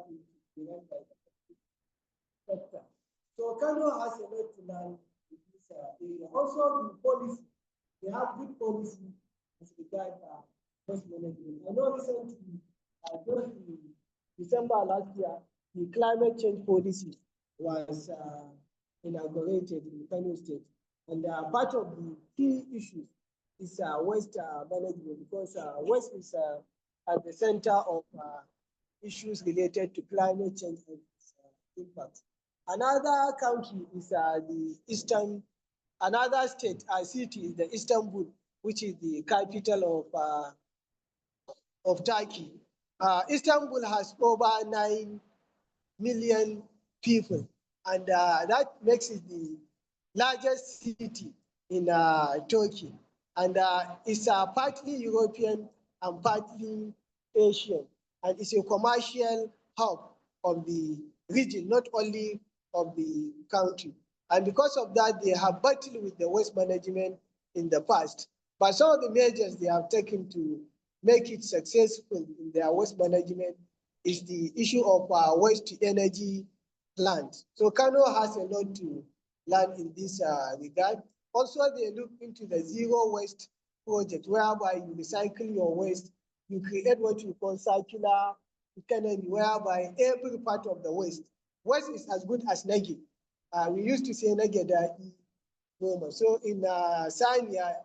be run by the sector. So Kano has a lot to learn in this area. Also, the policy, they have good policy as regards waste management. I know recently, just in December last year, the climate change policy was inaugurated in Kano State. And part of the key issues is waste management, because waste is at the center of issues related to climate change and its impact. Another country is another state, city is the Istanbul, which is the capital of Turkey. Istanbul has over 9 million people, and that makes it the largest city in Turkey. And it's partly European and partly Asian, and it's a commercial hub of the region, not only of the country. And because of that, they have battled with the waste management in the past. But some of the measures they have taken to make it successful in their waste management is the issue of waste to energy plant. So Kano has a lot to learn in this regard. Also, they look into the zero waste project, whereby you recycle your waste, you create what you call circular economy, whereby every part of the waste is as good as nugget. We used to say nugget. So in Sanya,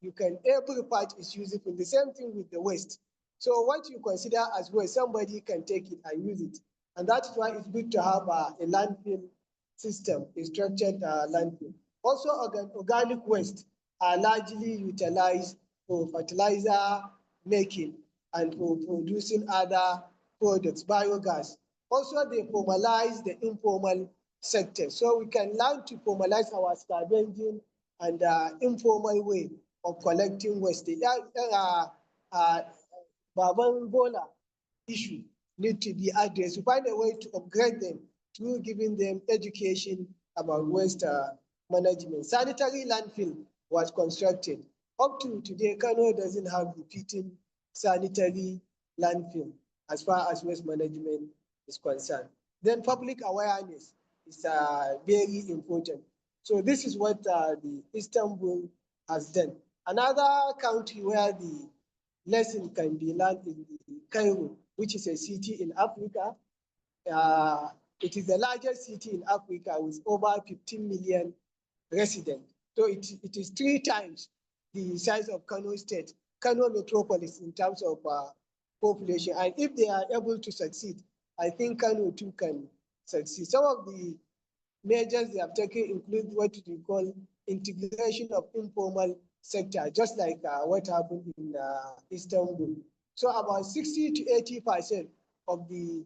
every part is useful. The same thing with the waste. So what you consider as waste, somebody can take it and use it. And that's why it's good to have a landfill system, a structured landfill. Also, organic waste are largely utilized for fertilizer making and for producing other products, biogas. Also, they formalize the informal sector. So we can learn to formalize our scavenging and informal way of collecting waste. Baban Bola issue need to be addressed. We find a way to upgrade them through giving them education about waste management. Sanitary landfill was constructed. Up to today, Kano doesn't have the fitting sanitary landfill as far as waste management is concerned. Then public awareness is very important. So this is what the Istanbul has done. Another country where the lesson can be learned is the Cairo, which is a city in Africa. It is the largest city in Africa with over 15 million residents. So it is 3 times the size of Kano State, Kano metropolis in terms of population. And if they are able to succeed, I think Kano too can succeed. Some of the measures they have taken include what we call integration of informal sector, just like what happened in Istanbul. So about 60 to 80% of the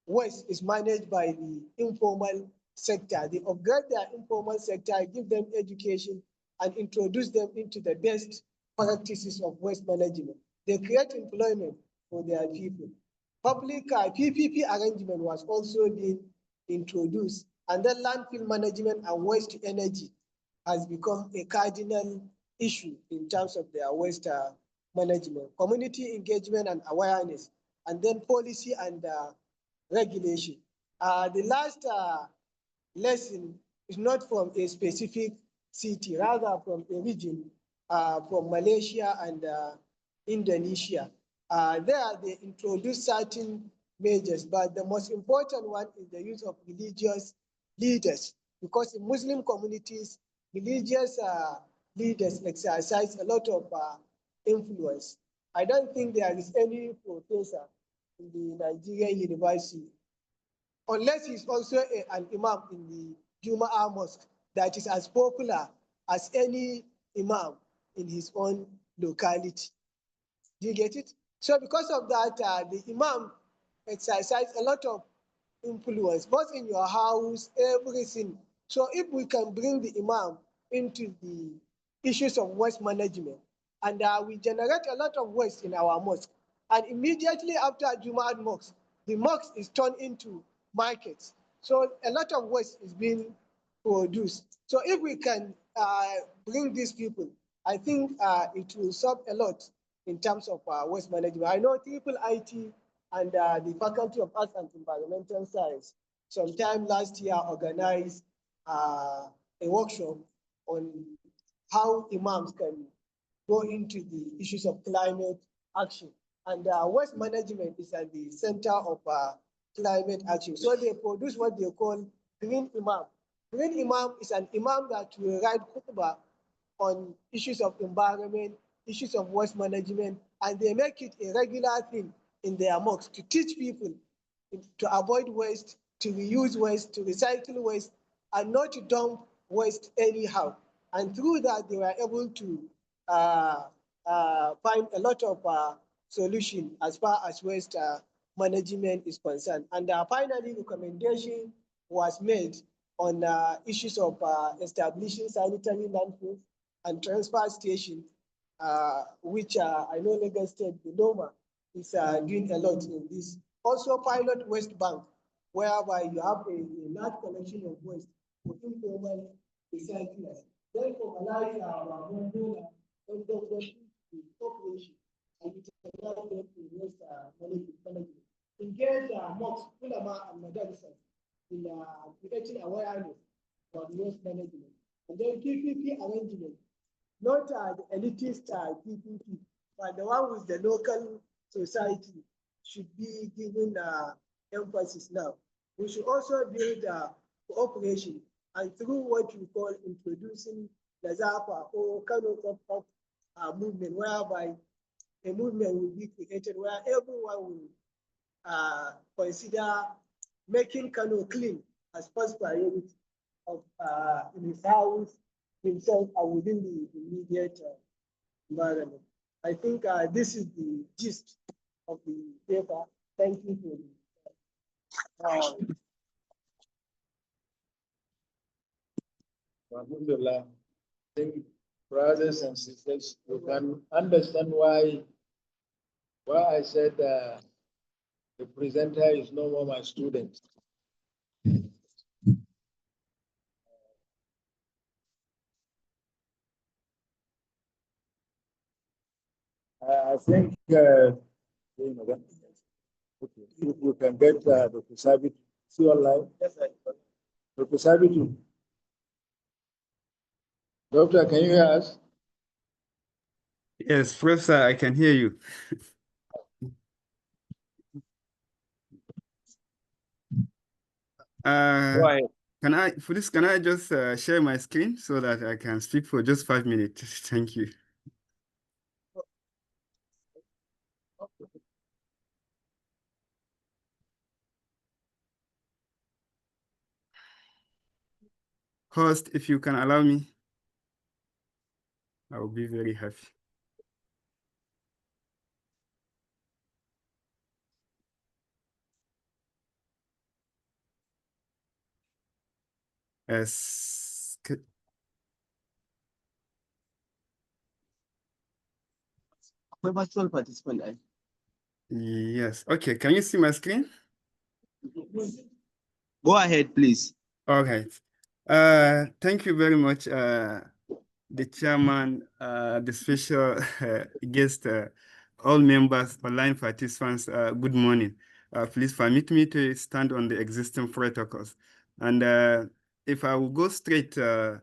waste is managed by the informal sector. They upgrade their informal sector, give them education, and introduce them into the best practices of waste management. They create employment for their people. Public PPP arrangement was also being introduced, and then landfill management and waste to energy has become a cardinal issue in terms of their waste management. Community engagement and awareness, and then policy and regulation. The last lesson is not from a specific city, rather from a region, from Malaysia and Indonesia. There they introduce certain measures, but the most important one is the use of religious leaders, because in Muslim communities, religious leaders exercise a lot of influence. I don't think there is any professor in the Nigerian university, unless he's also an imam in the Jumu'ah mosque, that is as popular as any imam in his own locality. Do you get it? So because of that, the imam exercise a lot of influence, both in your house, everything. So if we can bring the imam into the issues of waste management, and we generate a lot of waste in our mosque, and immediately after Jumu'ah mosque, the mosque is turned into markets. So a lot of waste is being produced. So if we can bring these people, I think it will solve a lot in terms of waste management. I know Triple IT and the Faculty of Arts and Environmental Science sometime last year organized a workshop on how imams can go into the issues of climate action. And waste management is at the center of climate action. So they produce what they call Green Imam. Green Imam is an imam that will write khutbah on issues of environment, issues of waste management, and they make it a regular thing in their mosques to teach people to avoid waste, to reuse waste, to recycle waste, and not to dump waste anyhow. And through that, they were able to find a lot of solution as far as waste management is concerned. And finally, recommendation was made on issues of establishing sanitary landfills and transfer stations, which I know Lagos State, the NOMA, is doing a lot in this. Also, pilot waste bank, whereby you have a large collection of waste for informal recyclers. Then formalize our Murtala cooperation and utilize them in waste management. Engage mosques, ulama, and madrasas in creating awareness about waste management. And then PPP arrangement, not the elitist PPP, but the one with the local society should be given emphasis now. We should also build cooperation, and through what we call introducing the ZAPA or kind of movement, whereby a movement will be created where everyone will consider making Kano clean as first priority of in his house, himself, and within the immediate environment. I think this is the gist of the paper. Thank you for the Alhamdulillah. I think, brothers and sisters, you can understand why I said the presenter is no more my student. I think if we can get Dr. Sabitu, see online. yes, Dr. Sabitu. Doctor, can you hear us? Yes, Professor, I can hear you. Can I just share my screen so that I can speak for just 5 minutes? Thank you. Host, if you can allow me, I will be very happy. Yes. virtual participant. Yes. Okay. Can you see my screen? Go ahead, please. All right. Thank you very much, the chairman, the special guest, all members, online participants, good morning. Please permit me to stand on the existing protocols. And if I will go straight on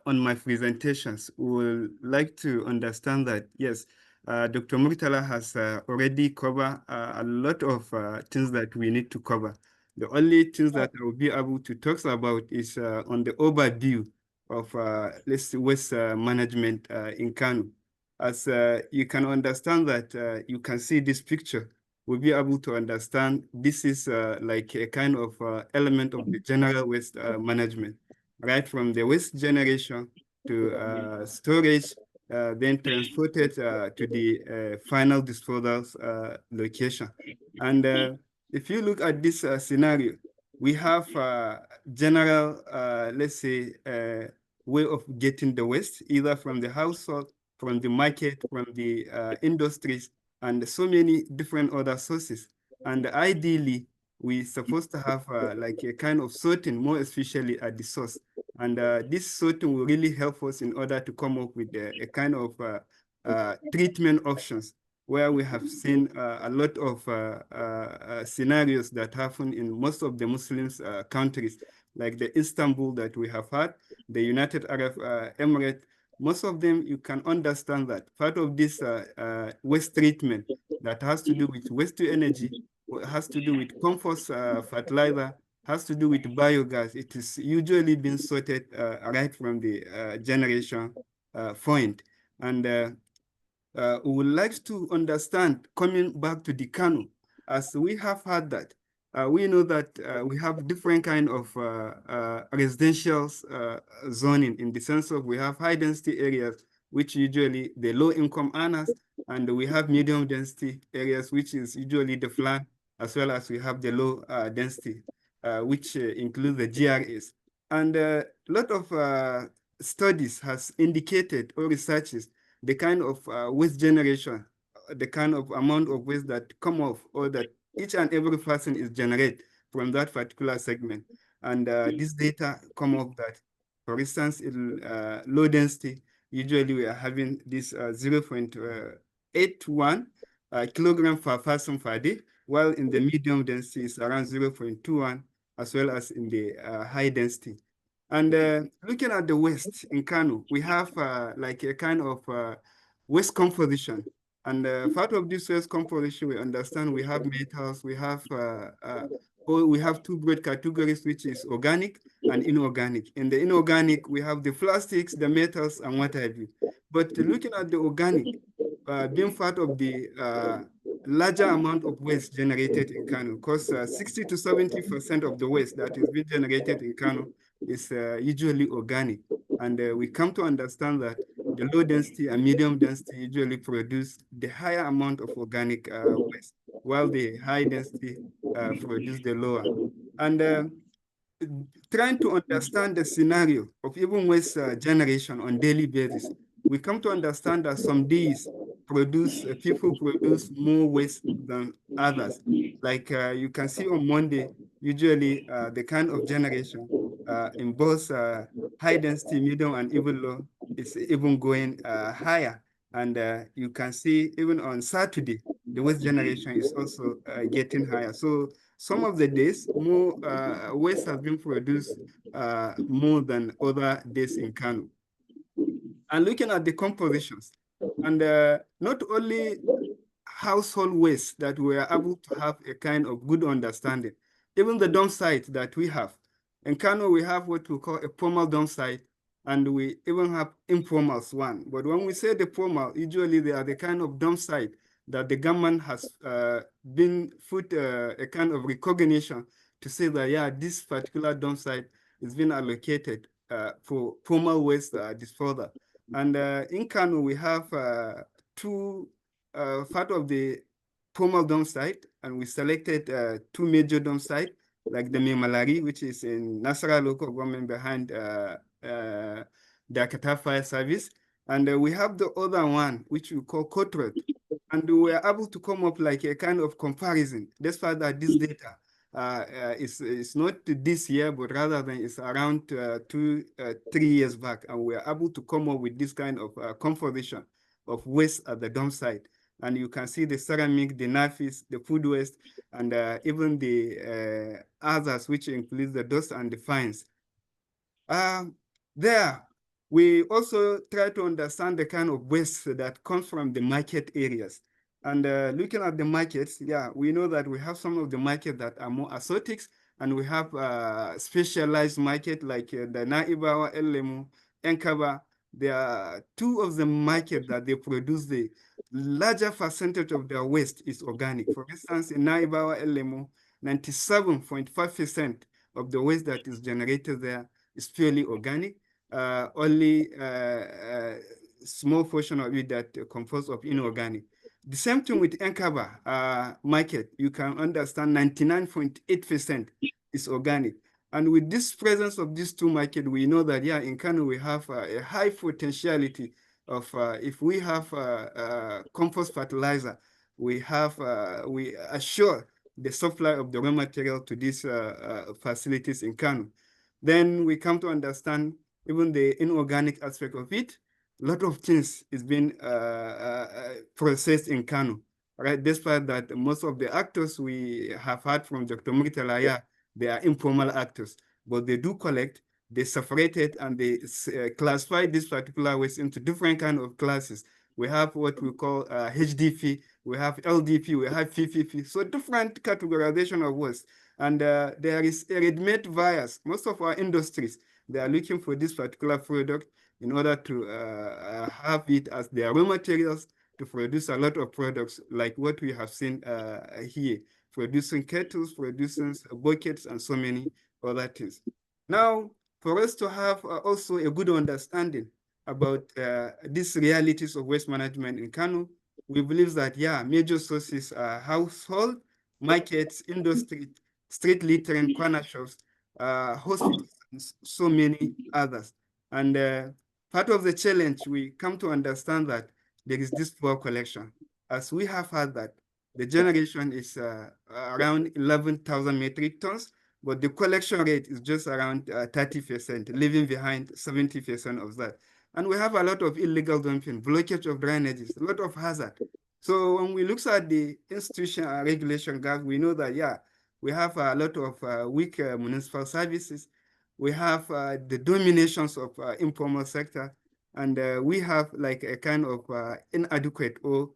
my presentations, we will like to understand that, yes, Dr. Murtala has already covered a lot of things that we need to cover. The only things that I will be able to talk about is on the overview of let's say waste management in Kano. As you can understand that you can see this picture, we'll be able to understand this is like a kind of element of the general waste management, right from the waste generation to storage, then transported to the final disposal location. And if you look at this scenario, we have general, let's say, way of getting the waste, either from the household, from the market, from the industries, and so many different other sources. And ideally, we're supposed to have like a kind of sorting, more especially at the source. And this sorting will really help us in order to come up with a kind of treatment options where we have seen a lot of scenarios that happen in most of the Muslims countries, like the Istanbul that we have had, the United Arab Emirates. Most of them, you can understand that part of this waste treatment that has to do with waste to energy, has to do with compost fertilizer, has to do with biogas. It is usually being sorted right from the generation point. And we would like to understand, coming back to the Kano, as we have had that, we know that we have different kind of residential zoning, in the sense of we have high density areas, which usually the low income earners, and we have medium density areas, which is usually the flat, as well as we have the low density, which include the GRAs. And a lot of studies has indicated, or researches, the kind of waste generation, the kind of amount of waste that come off, or that each and every person is generate from that particular segment. And this data come off that, for instance, in low density, usually we are having this 0.81 kilogram per person per day, while in the medium density is around 0.21, as well as in the high density. And looking at the waste in Kano, we have like a kind of waste composition. And part of this waste composition, we understand we have metals, we have two broad categories, which is organic and inorganic. In the inorganic, we have the plastics, the metals, and what have you. But looking at the organic, being part of the larger amount of waste generated in Kano, because 60 to 70% of the waste that is being generated in Kano is usually organic. And we come to understand that the low density and medium density usually produce the higher amount of organic waste, while the high density produce the lower. And trying to understand the scenario of even waste generation on daily basis, we come to understand that some days people produce more waste than others. Like you can see on Monday, usually the kind of generation in both high density, medium, and even low is even going higher. And you can see even on Saturday, the waste generation is also getting higher. So some of the days, more waste have been produced more than other days in Kano. And looking at the compositions, and not only household waste that we are able to have a kind of good understanding, even the dump site that we have. In Kano, we have what we call a formal dump site, and we even have informal one. But when we say the formal, usually they are the kind of dump site that the government has been put a kind of recognition to say that, yeah, this particular dump site is being allocated for formal waste disposal. And in Kano, we have two part of the formal dump site, and we selected two major dump sites, like the Mimalari, which is in Nasara local government behind the Akata Fire Service. And we have the other one, which we call Kotrot. And we were able to come up like a kind of comparison, despite that this data is not this year, but rather than it's around 3 years back. And we are able to come up with this kind of composition of waste at the dump site. And you can see the ceramic, the nappies, the food waste, and even the others, which includes the dust and the fines. There, we also try to understand the kind of waste that comes from the market areas. And looking at the markets, yeah, we know that we have some of the markets that are more exotics, and we have specialized market like the Naibawa, Elemu, Enkaba. There are two of the markets that they produce the larger percentage of their waste is organic. For instance, in Naibawa, Elemu, 97.5% of the waste that is generated there is purely organic. Only small portion of it that composed of inorganic. The same thing with Enkaba market. You can understand 99.8% is organic. And with this presence of these two markets, we know that, yeah, in Kano, we have a high potentiality of if we have compost fertilizer, we assure the supply of the raw material to these facilities in Kano. Then we come to understand even the inorganic aspect of it. a lot of things is being processed in Kano, right? Despite that, most of the actors we have heard from Dr. Murtala, yeah, they are informal actors, but they do collect, they separate it, and they classify this particular waste into different kind of classes. We have what we call HDP, we have LDP, we have FFP, so different categorization of waste. And there is a ready-made bias. Most of our industries, they are looking for this particular product in order to have it as their raw materials to produce a lot of products like what we have seen here, producing kettles, producing buckets, and so many other things. Now, for us to have also a good understanding about these realities of waste management in Kano, we believe that, yeah, major sources are household, markets, industry, street littering, corner shops, hospitals, and so many others. And part of the challenge, we come to understand that there is this poor collection. As we have had that, the generation is around 11,000 metric tons, but the collection rate is just around 30%, leaving behind 70% of that. And we have a lot of illegal dumping, blockage of drainages, a lot of hazard. So when we look at the institutional regulation gap, we know that, yeah, we have a lot of weak municipal services. We have the dominations of informal sector, and we have like a kind of inadequate or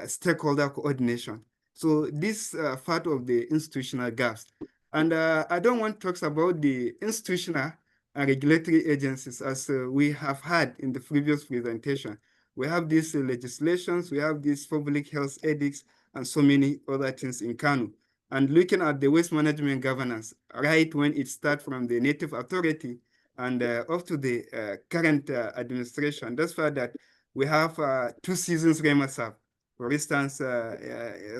stakeholder coordination. So this part of the institutional gaps. And I don't want to talk about the institutional and regulatory agencies as we have had in the previous presentation. We have these legislations, we have these public health edicts, and so many other things in Kano. And looking at the waste management governance, right when it starts from the native authority and up to the current administration, that's why that we have 2 seasons REMASAP. For instance,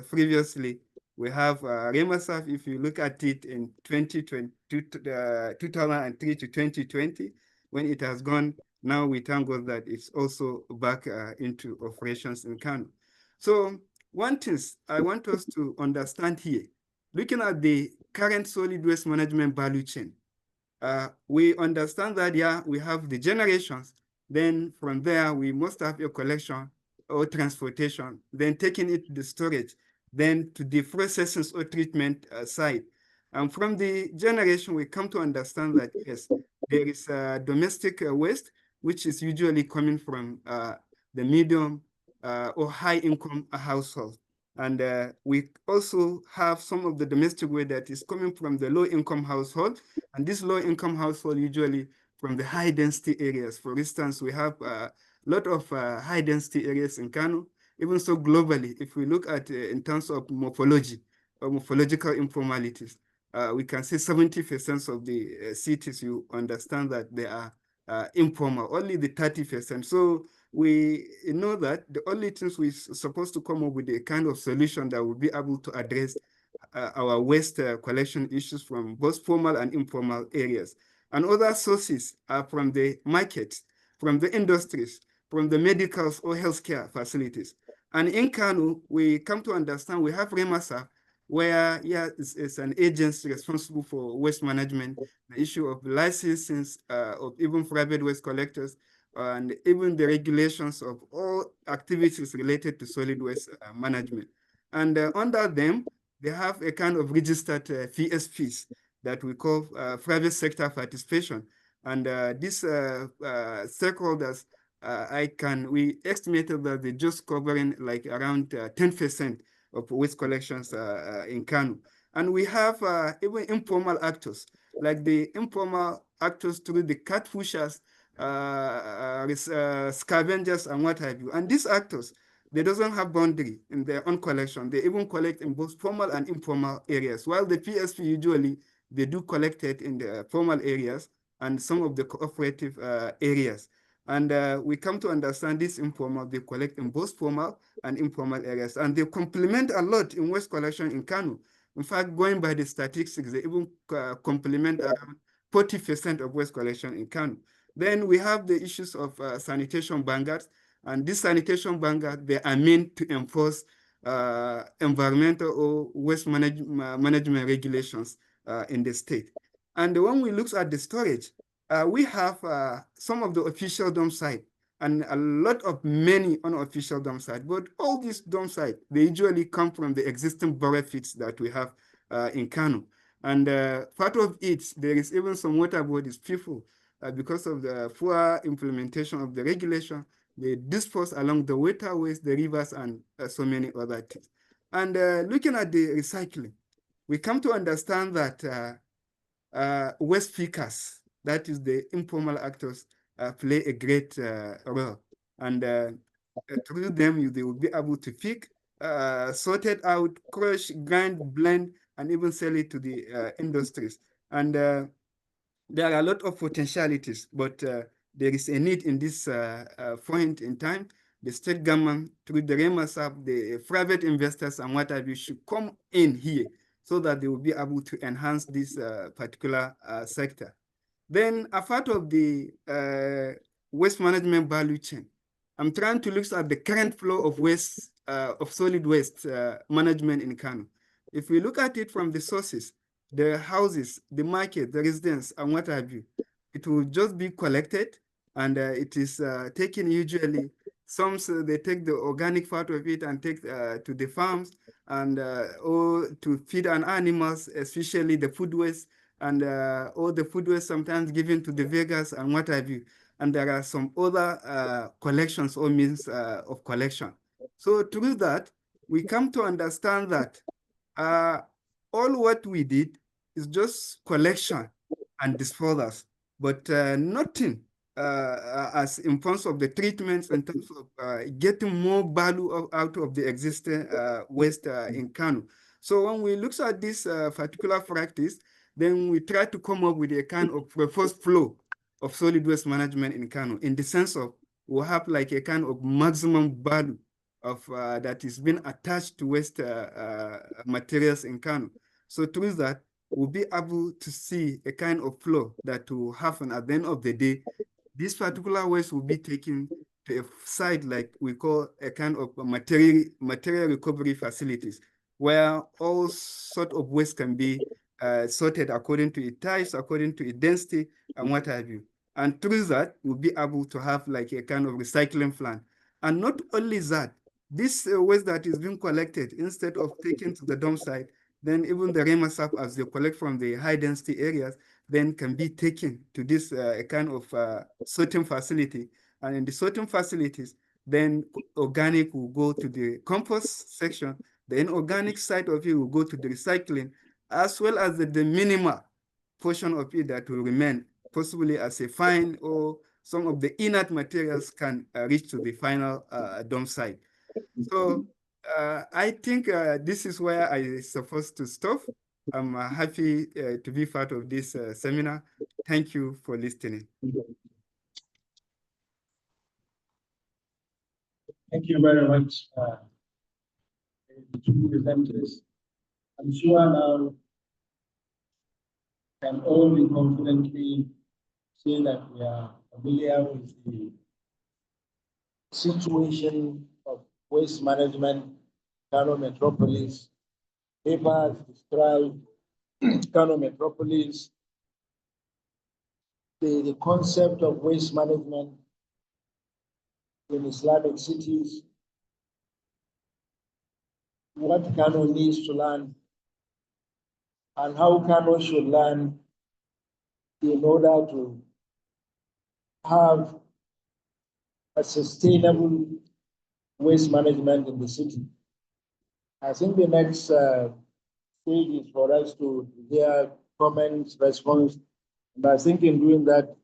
previously, we have REMASAP, if you look at it in 2003 to 2020, when it has gone, now we thank God that it's also back into operations in Kano. So one thing I want us to understand here, looking at the current solid waste management value chain, we understand that, yeah, we have the generations. Then from there, we must have a collection or transportation, then taking it to the storage, then to the processing or treatment side. And from the generation, we come to understand that, yes, there is domestic waste, which is usually coming from the medium or high income household. And we also have some of the domestic waste that is coming from the low income household. And this low income household usually from the high density areas. For instance, we have a lot of high density areas in Kano. Even so globally, if we look at in terms of morphology or morphological informalities, we can say 70% of the cities, you understand that they are informal, only the 30%. So we know that the only things we're supposed to come up with a kind of solution that will be able to address our waste collection issues from both formal and informal areas. And other sources are from the markets, from the industries, from the medical or healthcare facilities. And in Kano, we come to understand we have REMASA, where, yeah, it's an agency responsible for waste management, the issue of licensing of even private waste collectors, and even the regulations of all activities related to solid waste management. And under them, they have a kind of registered PSPs that we call private sector participation. And these stakeholders, we estimated that they're just covering like around 10% of waste collections in Kano. And we have even informal actors, like the informal actors through the cat pushers, scavengers, and what have you. And these actors, they doesn't have boundary in their own collection. They even collect in both formal and informal areas, while the PSP usually, they do collect it in the formal areas and some of the cooperative areas. And we come to understand this informal, they collect in both formal and informal areas. And they complement a lot in waste collection in Kano. In fact, going by the statistics, they even complement around 40% of waste collection in Kano. Then we have the issues of sanitation vanguards. And this sanitation vanguard, they are meant to enforce environmental or waste management regulations in the state. And when we look at the storage, we have some of the official dump site and a lot of many unofficial dump sites. But all these dump sites, they usually come from the existing borough feeds that we have in Kano. And part of it, there is even some water bodies, people, because of the poor implementation of the regulation, they dispose along the waterways, the rivers, and so many other things. And looking at the recycling, we come to understand that waste pickers, that is the informal actors, play a great role. And through them, they will be able to pick, sort it out, crush, grind, blend, and even sell it to the industries. And there are a lot of potentialities, but there is a need in this point in time. The state government, through the REMASAP, the private investors and what have you, should come in here so that they will be able to enhance this particular sector. Then, apart of the waste management value chain, I'm trying to look at the current flow of waste, of solid waste management in Kano. If we look at it from the sources, the houses, the market, the residents, and what have you, it will just be collected, and it is taken usually. Some they take the organic part of it and take to the farms and or to feed on animals, especially the food waste, and all the food waste sometimes given to the Vegas and what have you. And there are some other collections or means of collection. So through that, we come to understand that all what we did is just collection and disposals, but nothing as in terms of the treatments, in terms of getting more value out of the existing waste in Kano. So when we look at this particular practice, then we try to come up with a kind of first flow of solid waste management in Kano, in the sense of we'll have like a kind of maximum value of that is being attached to waste materials in Kano. So through that, we'll be able to see a kind of flow that will happen at the end of the day. This particular waste will be taken to a site like we call a kind of material recovery facilities, where all sort of waste can be sorted according to its types, according to its density, and what have you. And through that, we'll be able to have like a kind of recycling plan. And not only that, this waste that is being collected, instead of taken to the dump site, then even the REMASAP, as they collect from the high density areas, then can be taken to this kind of sorting facility. And in the sorting facilities, then organic will go to the compost section, the inorganic side of it will go to the recycling, as well as the minimal portion of it that will remain, possibly as a fine, or some of the inert materials can reach to the final dump site. So I think this is where I'm supposed to stop. I'm happy to be part of this seminar. Thank you for listening. Thank you very much, the two presenters. I'm sure now can all be confidently say that we are familiar with the situation of waste management, Kano Metropolis. Papers describe Kano Metropolis, the concept of waste management in Islamic cities, what Kano needs to learn, and how Kano should learn in order to have a sustainable waste management in the city. I think the next stage is for us to hear comments, response, and I think in doing that,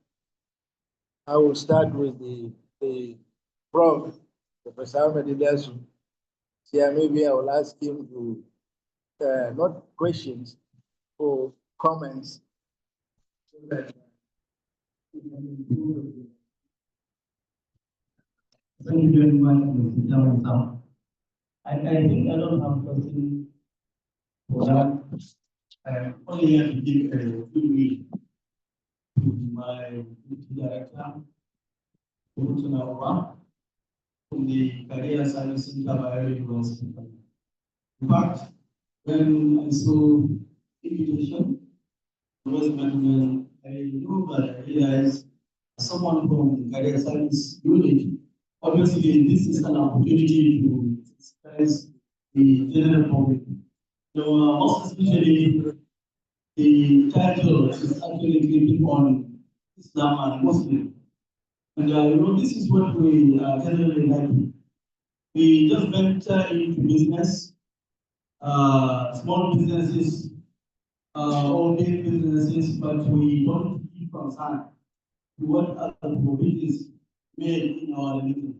I will start with the Prof, Professor Ahmed Ilyasu. Yeah, maybe I will ask him to, not questions, or comments. So that Thank you very much, Mr. Chairman. I think I don't have a question for that. I'm only here to give a few to my director, Murtala, from the Career Service Center University. In fact, when I saw invitation, I know that I realized someone from career science unit, obviously this is an opportunity to express the general public. So, most especially the title is actually clipping on Islam and Muslim. And this is what we generally like. We just venture into business, small businesses, or big businesses, but we don't keep concern to what other provisions made in our religion.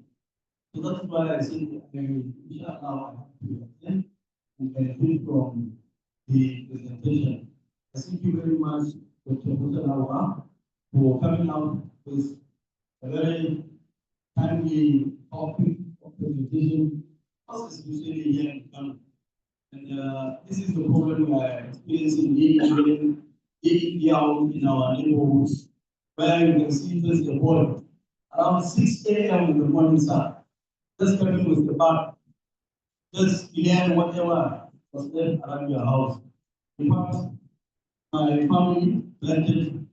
So that's why I think inshallah I have to attend and benefit from the presentation. I thank you very much, Dr. Murtala, for coming out with a very timely topic of presentation, especially here in Ghana. And this is the problem we are experiencing day out in our neighborhoods, where you can see just the boy around 6 a.m. in the morning, sir, just coming with the bag, just learn whatever was left around your house. In fact, my family planted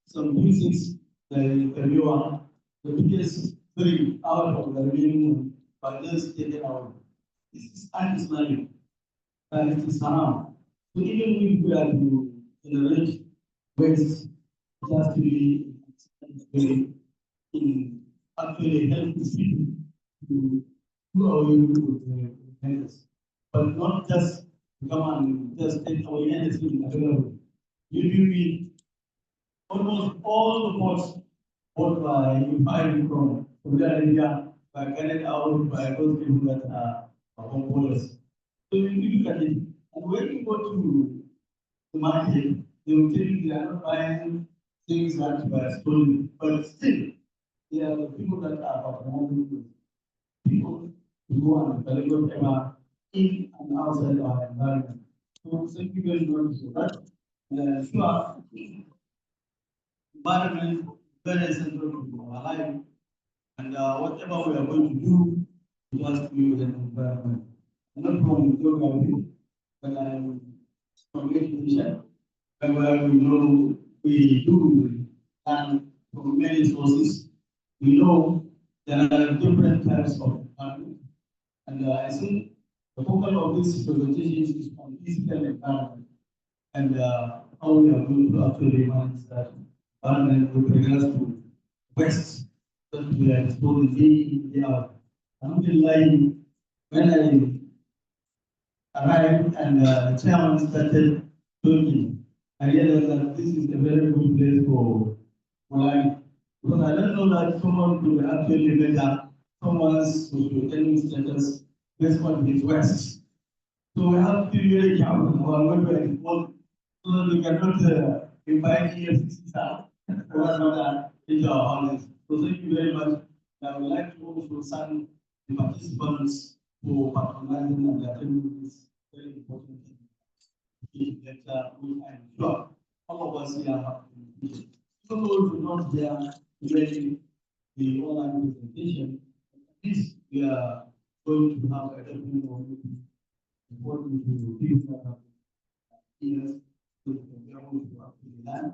some music, the viewer, the biggest 3 hours of the remaining by just taking out. This is un-Islamic, and it is haram. So even if we are to generate waste, it has to be in actually helping people to do away with the vendors, but not just come and just take away anything available. You will almost all the posts bought by you find from the area by carried out by those people that are homeowners. So you look at it, and when you go to the market, they will tell you they are not buying things that were stolen, but still, they are the people that are patronizing people to go and deliver them in and outside our environment. So thank you very much for that. And sure, environment very central to our life, and whatever we are going to do, we must use an environment. I'm not from geography, but I'm from education, where we know we do and from many sources. We know there are different types of environment, and I think the focus of this presentation is on physical environment and how we are going to actually manage that environment with regards to waste that we are exposing day in, day out. Alhamdulillah, when I arrived and the chairman started talking, I realized that this is a very good place for life. Because I don't know that someone could actually measure someone's social status based on his waste. So we have to be very careful about what we are exposed so that we cannot invite EFCC staff or another into our houses. So thank you very much. I would like to also thank the participants for patronizing and attending this very important lecture. I'm sure all of us here have been. Even though we not there during the online presentation, at least we are going to have a definite important to things that have years to be able to actually learn,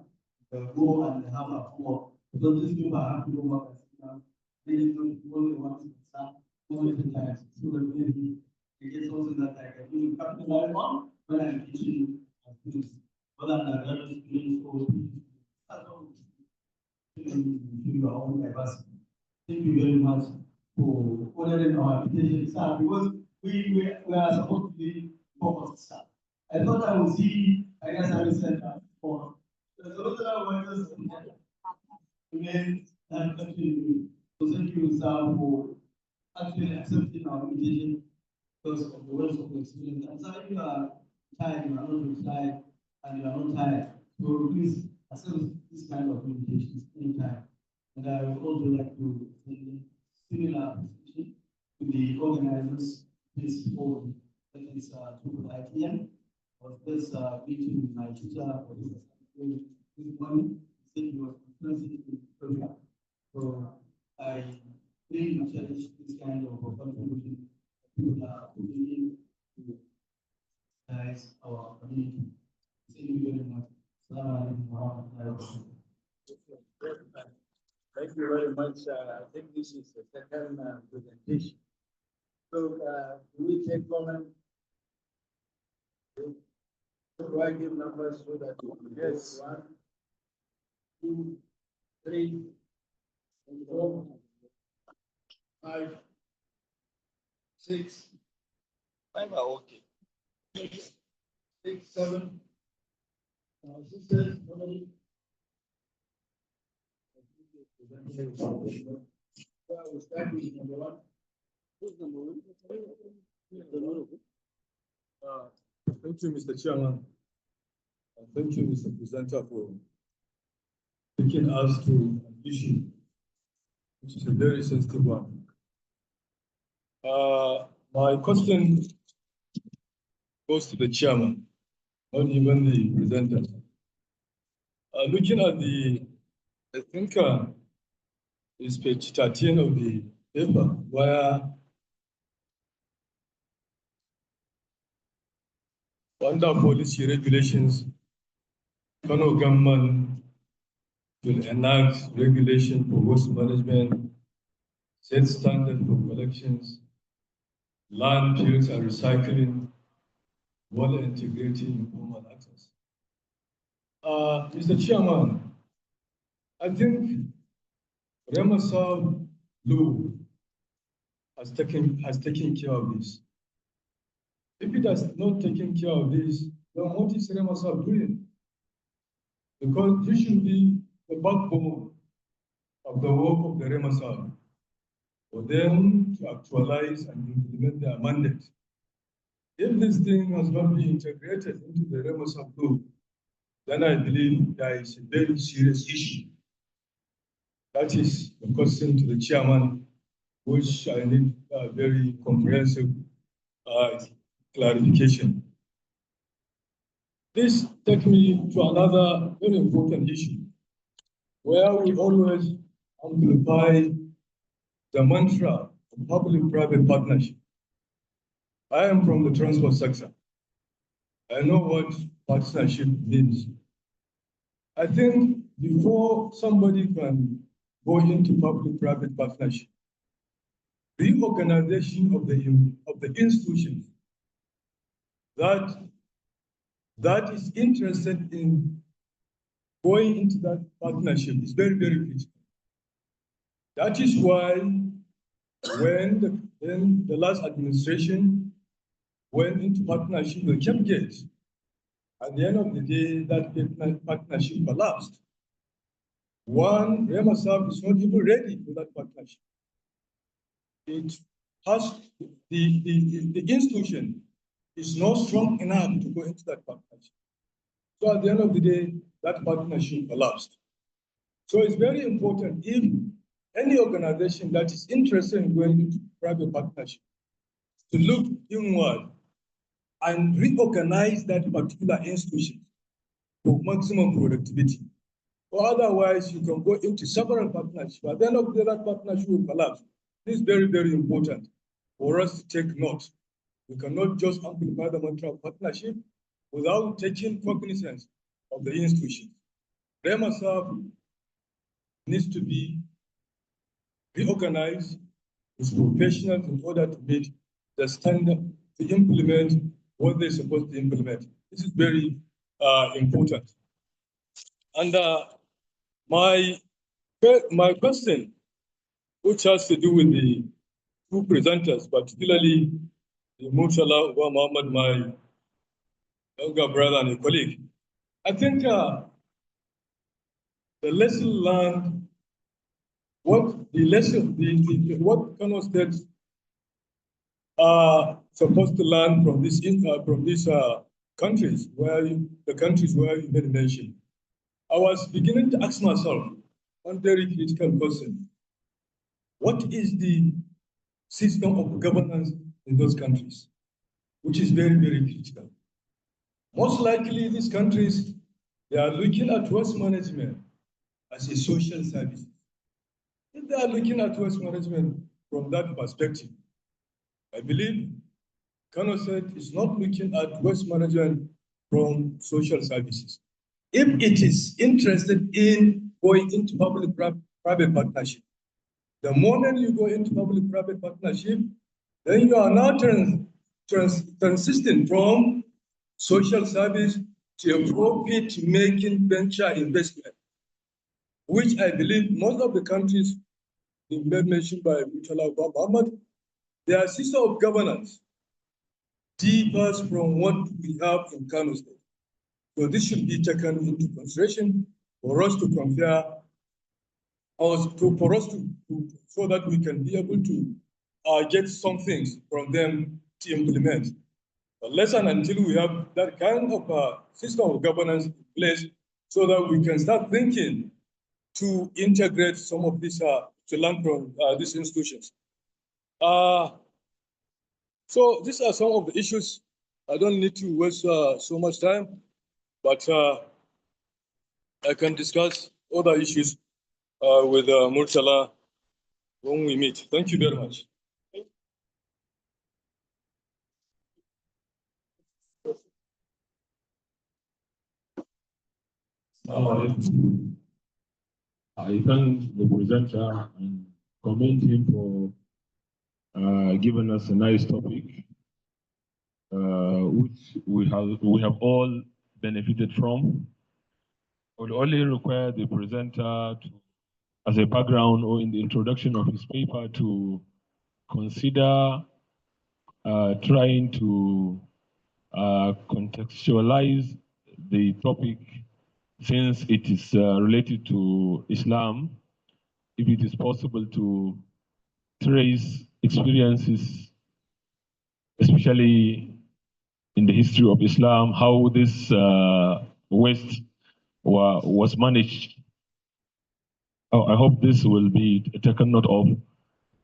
go and have a homework. Because these people have to go work and sit down. They just don't only want to start only the times. So that maybe they get something that I can really capitalize on when I'm teaching students. Whether I'm graduate students or your own diversity. Thank you very much for honoring our invitation, sir, because we are supposed to be focused, sir. I thought I would see, I guess I will send that for those that are workers again and continue. So thank you, sir, for actually accepting our invitation because of the words of experience. And sir, you are tired, you are not tired, and you are not tired. So please accept this kind of invitations anytime. And I would also like to send similar appreciation to the organizers of this forum, that is to ITM, for this meeting with my teacher for this morning. Said he was presenting the program. So I really cherish this kind of contribution people are putting in to guys our community. Thank you very much. Assalamu alaikum wa rahmatullahi wa barakatuh. Thank you very much. I think this is the second presentation. So, do we take comment? Do I give numbers so that you can guess? 1, 2, 3, 4, 5, 6. 5 are okay. 6, 7. Sisters, nobody? We start with number 1. Who's number 1? Thank you, Mr. Chairman. And thank you, Mr. Presenter, for taking us to an issue which is a very sensitive one. My question goes to the chairman, not even the presenter. Looking at I think it's page 13 of the paper, where under policy regulations, Kano government will enact regulation for waste management, set standards for collections, land fields and recycling, water integrity, informal access. Mr. Chairman, I think Remasal law has taken care of this. If it has not taken care of this, then what is Remasal doing? Because this should be the backbone of the work of the Remasal for them to actualize and implement their mandate. If this thing has not been integrated into the Remasal law, then I believe there is a very serious issue. That is the question to the chairman, which I need a very comprehensive clarification. This takes me to another very important issue, where we always amplify the mantra of public-private partnership. I am from the transport sector. I know what partnership means. I think before somebody can go into public-private partnership, reorganization of the institutions that is interested in going into that partnership is very, very critical. That is why when the last administration went into partnership with Capgate, at the end of the day, that partnership collapsed. One, Remasab is not even ready for that partnership. It has the institution is not strong enough to go into that partnership. So at the end of the day, that partnership collapsed. So it's very important if any organization that is interested in going into private partnership to look inward and reorganize that particular institution for maximum productivity. Or otherwise, you can go into several partnerships. At the end of the day, that partnership will collapse. This is very, very important for us to take note. We cannot just amplify the mantra of partnership without taking cognizance of the institution. Remasab needs to be reorganized with professionals in order to meet the standard to implement what they're supposed to implement. This is very important. And my question, which has to do with the two presenters, particularly the Murtala Muhammad, my younger brother and a colleague. I think the lesson learned, what what Kano states are supposed to learn from these countries where you made mention. I was beginning to ask myself one very critical question. What is the system of governance in those countries? Which is very, very critical. Most likely these countries, they are looking at waste management as a social service. If they are looking at waste management from that perspective, I believe Kano said is not looking at waste management from social services. If it is interested in going into public-private public-private partnership. The moment you go into public-private partnership, then you are now transitioning from social service to a profit-making venture investment, which I believe most of the countries mentioned by Murtala Muhammad, their system of governance differs from what we have in Kano State. So this should be taken into consideration for us to compare, or for us to so that we can be able to get some things from them to implement. Unless and until we have that kind of system of governance in place, so that we can start thinking to integrate some of these to learn from these institutions. So these are some of the issues. I don't need to waste so much time, but I can discuss other issues with Murtala when we meet. Thank you very much. I thank the presenter and commend him for giving us a nice topic, which we have all benefited from. I would only require the presenter to, as a background or in the introduction of his paper, to consider trying to contextualize the topic, since it is related to Islam, if it is possible to trace experiences, especially in the history of Islam, how this West was managed. I hope this will be taken note of,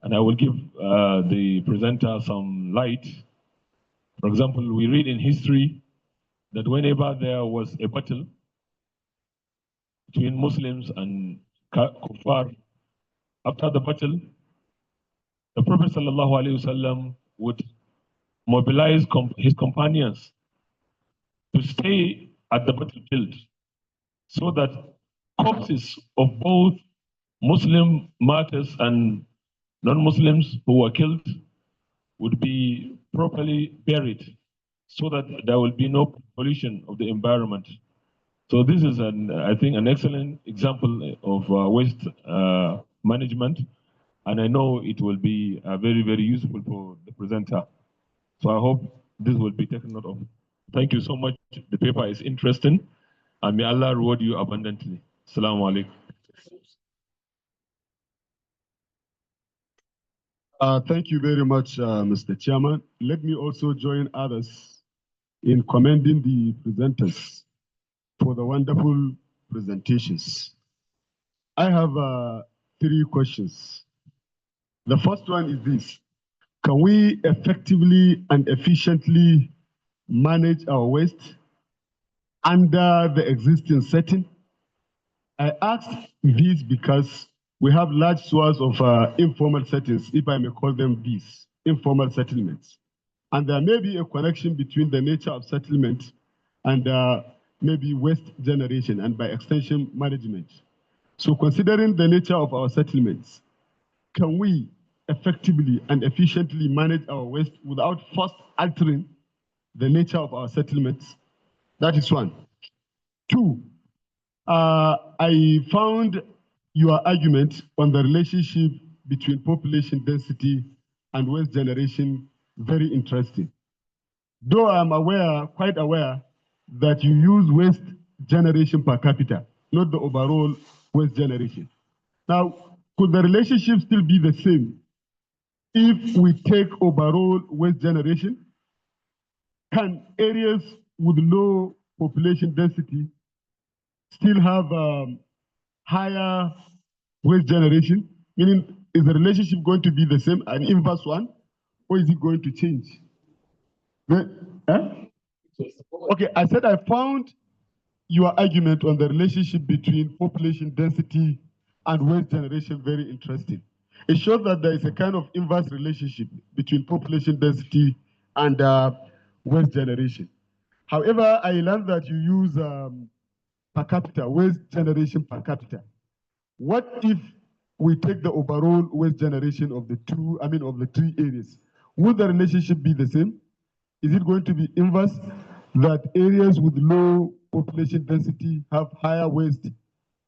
and I will give the presenter some light. For example, we read in history that whenever there was a battle between Muslims and Kuffar, after the battle, the Prophet ﷺ would mobilize his companions to stay at the battlefield so that corpses of both Muslim martyrs and non-Muslims who were killed would be properly buried so that there will be no pollution of the environment. So this is, I think, an excellent example of waste management, and I know it will be very, very useful for the presenter. So I hope this will be taken note of. Thank you so much. The paper is interesting, and may Allah reward you abundantly. Assalamu alaikum. Thank you very much, Mr. Chairman. Let me also join others in commending the presenters for the wonderful presentations. I have 3 questions. The first one is this: can we effectively and efficiently manage our waste under the existing setting? I ask this because we have large swaths of informal settings, if I may call them these, informal settlements. And there may be a connection between the nature of settlement and maybe waste generation, and by extension, management. So considering the nature of our settlements, can we effectively and efficiently manage our waste without first altering the nature of our settlements? That is one. 2, I found your argument on the relationship between population density and waste generation very interesting. Though I'm quite aware that you use waste generation per capita, not the overall waste generation. Now, could the relationship still be the same if we take overall waste generation? Can areas with low population density still have higher waste generation? Meaning, is the relationship going to be the same, an inverse one, or is it going to change? Okay, I said I found your argument on the relationship between population density and waste generation very interesting. It shows that there is a kind of inverse relationship between population density and waste generation. However, I learned that you use per capita, waste generation per capita. What if we take the overall waste generation of the of the three areas, would the relationship be the same? Is it going to be inverse, that areas with low population density have higher waste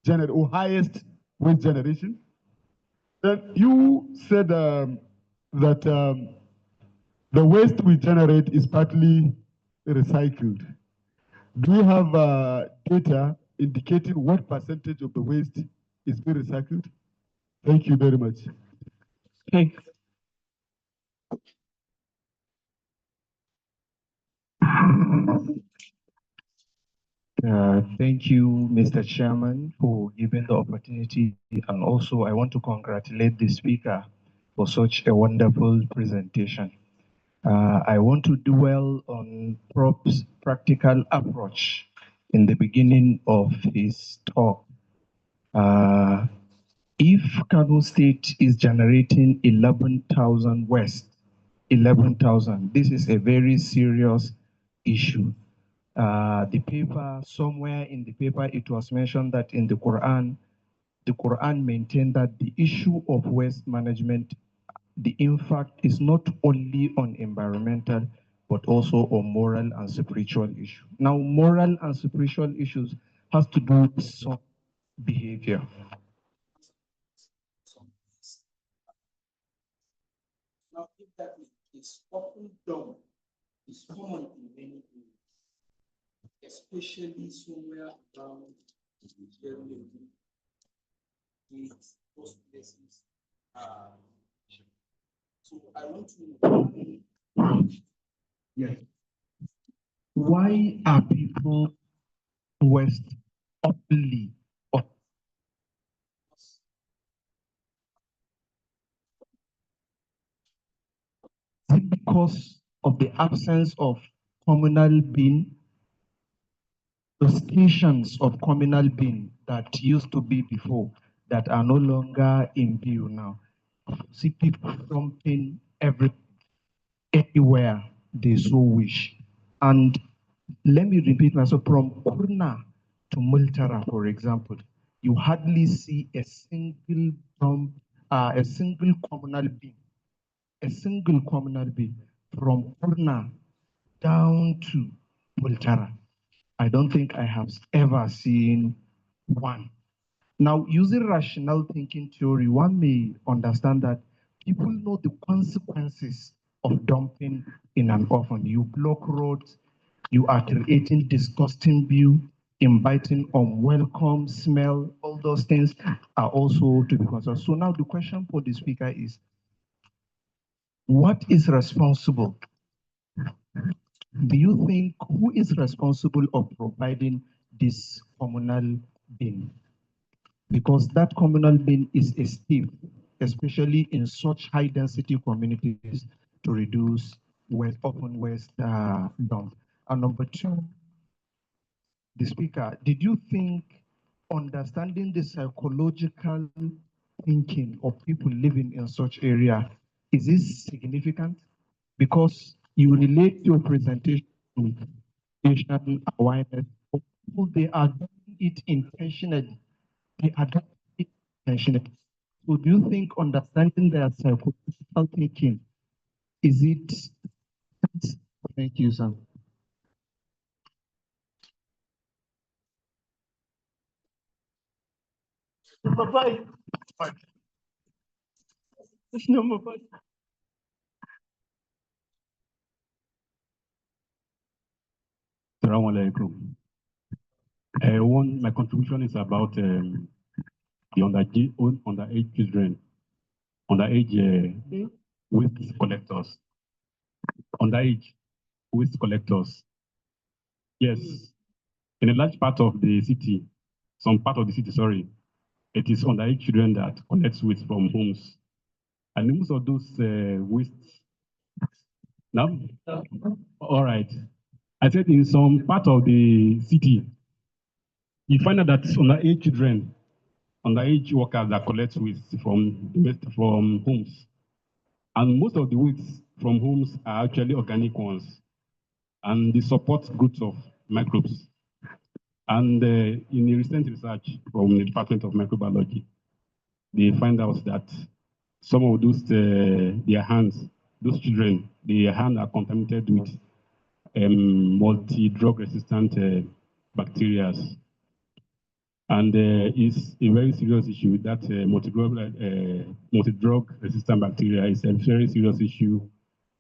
or highest waste generation? Then you said that the waste we generate is partly recycled. Do you have data indicating what percentage of the waste is being recycled? Thank you very much. Thank Thank you, Mr. Chairman, for giving the opportunity. And also, I want to congratulate the speaker for such a wonderful presentation. I want to dwell on Prop's practical approach in the beginning of his talk. If Kano State is generating 11,000 waste, 11,000, this is a very serious issue. The paper, somewhere in the paper, it was mentioned that in the Quran maintained that the issue of waste management, the impact is not only on environmental, but also on moral and spiritual issues. Now, moral and spiritual issues has to do with some behavior. Now, if that is often done, it's common in many areas, especially somewhere around the area with those places. So I want to know, yes, why are people West openly because of the absence of communal bin, the stations of communal bin that used to be before that are no longer in view now? See people dumping anywhere they so wish. And let me repeat myself, from Kurna to Multara, for example, you hardly see a single dump, a single communal bin from Kurna down to Multara. I don't think I have ever seen one. Now, using rational thinking theory, one may understand that people know the consequences of dumping in an oven. You block roads, you are creating disgusting view, inviting unwelcome smell, all those things are also to be considered. So now the question for the speaker is, what is responsible? Do you think who is responsible of providing this communal bin? Because that communal bin is a step, especially in such high density communities, to reduce open waste dump. And number two, the speaker, did you think understanding the psychological thinking of people living in such area, is this significant? Because you relate your presentation to patient awareness. People, they are doing it intentionally. They are doing it intentionally. So do you think understanding their psychological thinking, is it? Thank you, sir. Bye-bye. No, bye-bye. Assalamu alaikum. My contribution is about the underage children, underage waste collectors, underage waste collectors. Yes, in a large part of the city, sorry, it is underage children that collect waste from homes. And most of those waste, now, all right. I said in some part of the city, you find out that underage children, underage workers that collect waste from homes. And most of the waste from homes are actually organic ones. And they support groups of microbes. And in a recent research from the Department of Microbiology, they find out that some of those their hands, those children, their hands are contaminated with multi-drug resistant bacteria. And it's a very serious issue that multi-drug resistant bacteria is a very serious issue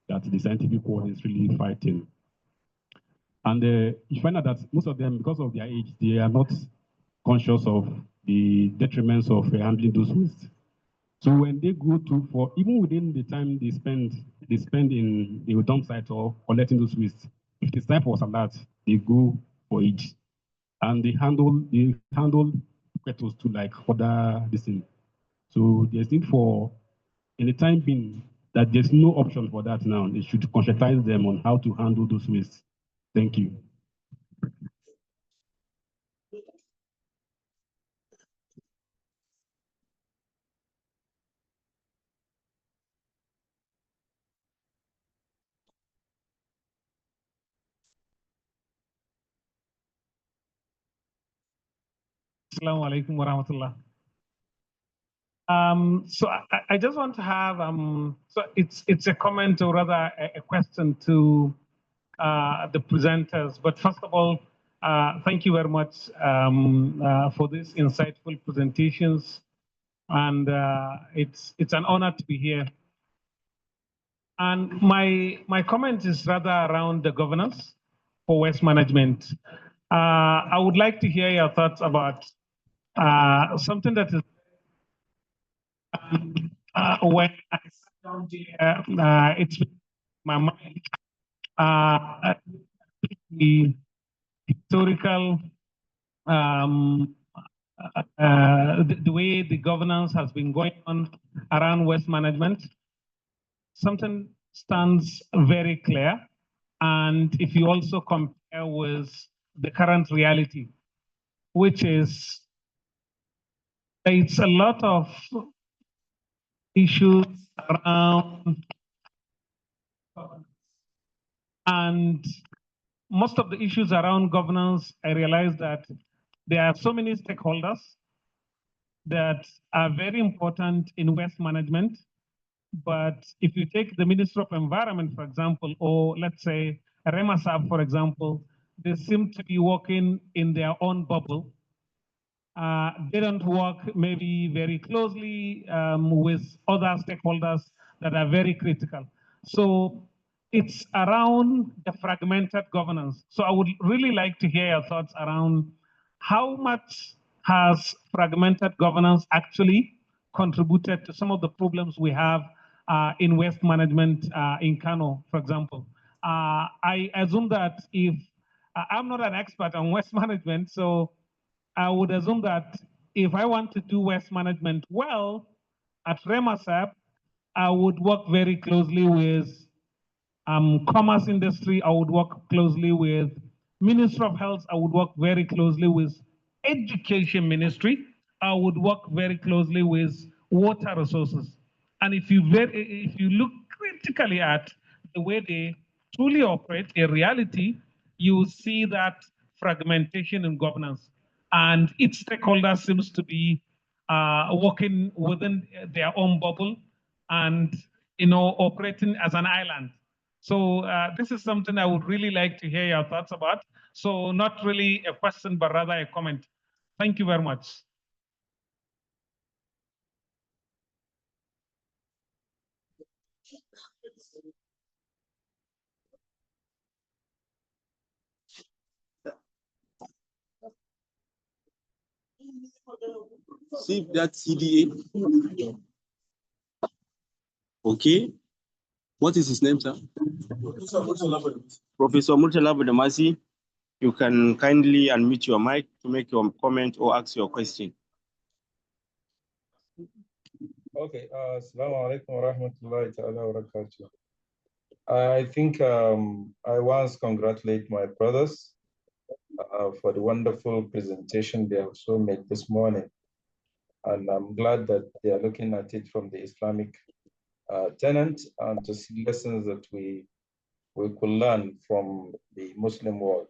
that the scientific world is really fighting. And you find out that most of them, because of their age, they are not conscious of the detriments of handling those wastes. So when they go to, for even within the time they spend in the dump site or collecting those wastes, if it's time for salad, they go for it. And they handle kettles to like further this thing. So there's need for, in the time being, that there's no option for that now. They should conscientize them on how to handle those wastes. Thank you. Assalamu alaikum wa rahmatullah. So I just want to have so it's a comment or rather a question to the presenters. But first of all, thank you very much for these insightful presentations, and it's an honor to be here. And my comment is rather around the governance for waste management. I would like to hear your thoughts about something that is when I sat down here, it's been in my mind the historical the way the governance has been going on around waste management. Something stands very clear, and if you also compare with the current reality, which is it's a lot of issues around, and most of the issues around governance, I realize that there are so many stakeholders that are very important in waste management. But if you take the Ministry of Environment, for example, or let's say Remasab, for example, they seem to be working in their own bubble. They don't work maybe very closely with other stakeholders that are very critical. So it's around the fragmented governance. So I would really like to hear your thoughts around how much has fragmented governance actually contributed to some of the problems we have in waste management in Kano, for example. I assume that if I'm not an expert on waste management, so I would assume that if I want to do waste management well at Remasab, I would work very closely with commerce industry. I would work closely with Ministry of Health. I would work very closely with Education Ministry. I would work very closely with water resources. And if you look critically at the way they truly operate in reality, you see that fragmentation in governance. And each stakeholder seems to be working within their own bubble and operating as an island. So this is something I would really like to hear your thoughts about. So not really a question, but rather a comment. Thank you very much. See that CDA. Okay. What is his name, sir? Professor Murtala Budamasi. You can kindly unmute your mic to make your comment or ask your question. Okay. Assalamu alaikum wa rahmatullahi ta'ala wa barakatuh. I think I once congratulate my brothers for the wonderful presentation they also made this morning. And I'm glad that they are looking at it from the Islamic tenet and to see lessons that we could learn from the Muslim world.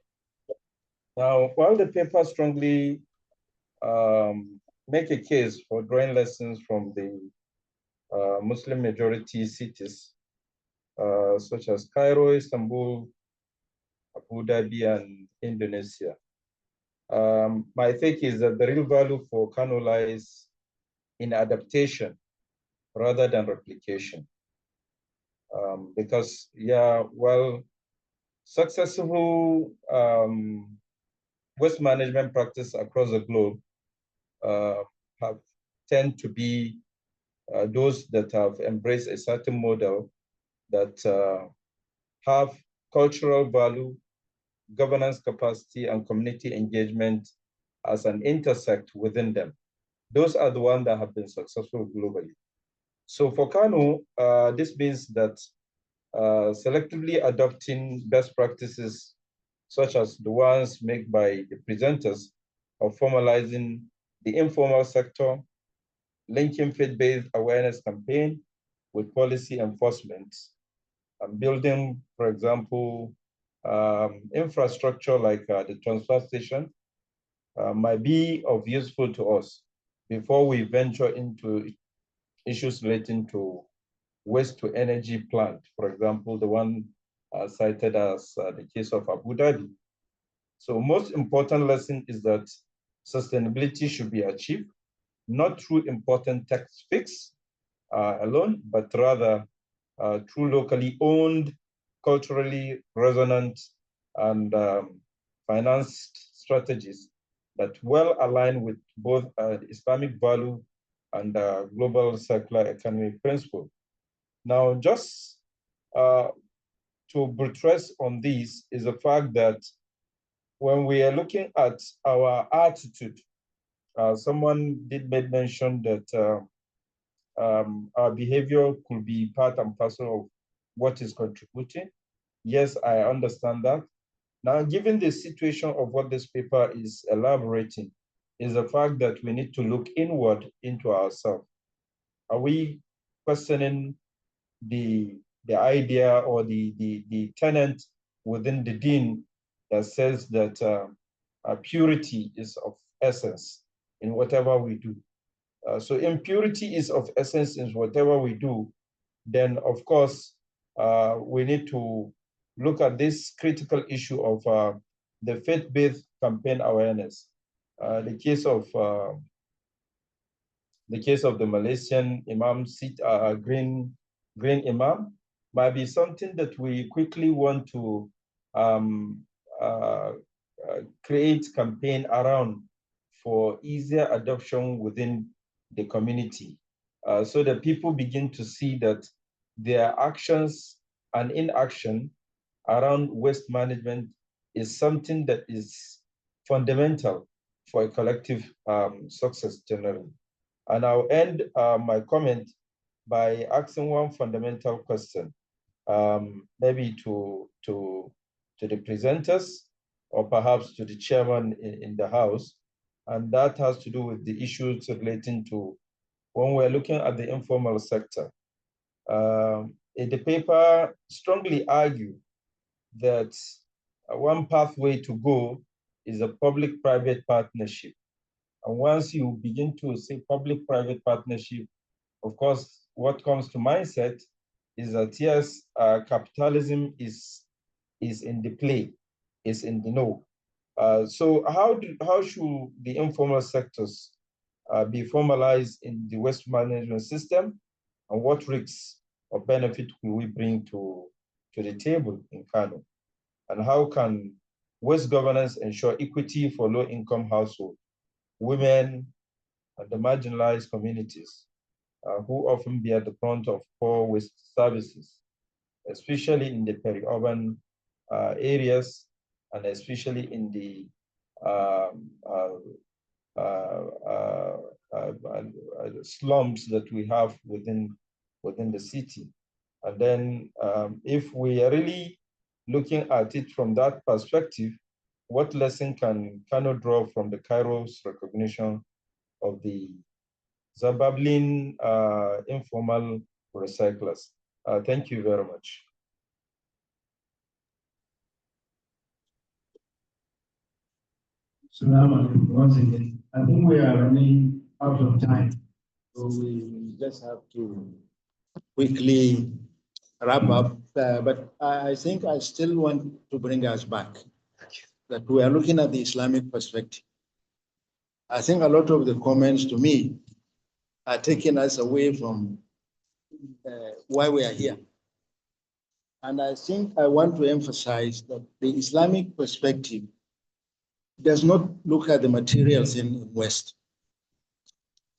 Now, while the paper strongly make a case for drawing lessons from the Muslim majority cities, such as Cairo, Istanbul, Abu Dhabi, and Indonesia. My take is that the real value for Kano lies in adaptation rather than replication. Because, yeah, well, successful waste management practice across the globe tend to be those that have embraced a certain model that have cultural value, governance capacity, and community engagement as an intersect within them. Those are the ones that have been successful globally. So for Kano, this means that selectively adopting best practices, such as the ones made by the presenters, of formalizing the informal sector, linking faith-based awareness campaign with policy enforcement, and building, for example, infrastructure like the transfer station might be of useful to us before we venture into issues relating to waste to energy plant, for example, the one cited as the case of Abu Dhabi. So most important lesson is that sustainability should be achieved, not through important tax fix alone, but rather through locally owned, culturally resonant, and financed strategies that well align with both the Islamic value and global circular economy principle. Now, just to buttress on this is the fact that when we are looking at our attitude, someone did make mention that our behavior could be part and parcel of what is contributing. Yes, I understand that. Now, given the situation of what this paper is elaborating, is the fact that we need to look inward into ourselves. Are we questioning the idea or the tenet within the deen that says that purity is of essence in whatever we do? So impurity is of essence in whatever we do, then of course, we need to look at this critical issue of the faith-based campaign awareness. The case of the Malaysian Imam Green Imam might be something that we quickly want to create campaign around for easier adoption within the community, so that people begin to see that their actions and inaction around waste management is something that is fundamental for a collective success generally. And I'll end my comment by asking one fundamental question, maybe to the presenters or perhaps to the chairman in the House, and that has to do with the issues relating to when we're looking at the informal sector. The paper strongly argues that one pathway to go is a public-private partnership. And once you begin to say public-private partnership, of course, what comes to mindset is that yes, capitalism is in the play, is in the know. So how should the informal sectors be formalized in the waste management system, and what risks or benefit will we bring to the table in Kano? And how can waste governance ensure equity for low-income households, women, and the marginalized communities who often bear the brunt of poor waste services, especially in the peri-urban areas, and especially in the slums that we have within the city. And then if we are really looking at it from that perspective, what lesson can Kano draw from the Cairo's recognition of the Zimbabwean informal recyclers? Thank you very much. Once again, I think we are running out of time. So we just have to quickly wrap up. But I think I still want to bring us back that we are looking at the Islamic perspective. I think a lot of the comments to me are taking us away from why we are here. And I think I want to emphasize that the Islamic perspective does not look at the materials in West,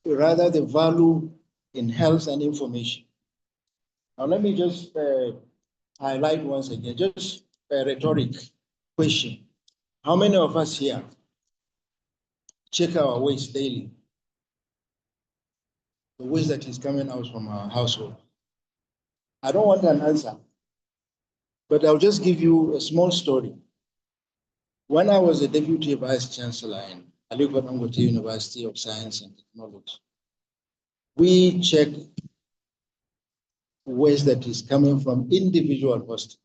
rather the value in health and information. Now, let me just highlight once again, just a rhetoric question. How many of us here check our waste daily? The waste that is coming out from our household. I don't want an answer, but I'll just give you a small story. When I was a deputy vice chancellor in Aliko Dangote University of Science and Technology, we check waste that is coming from individual hostels.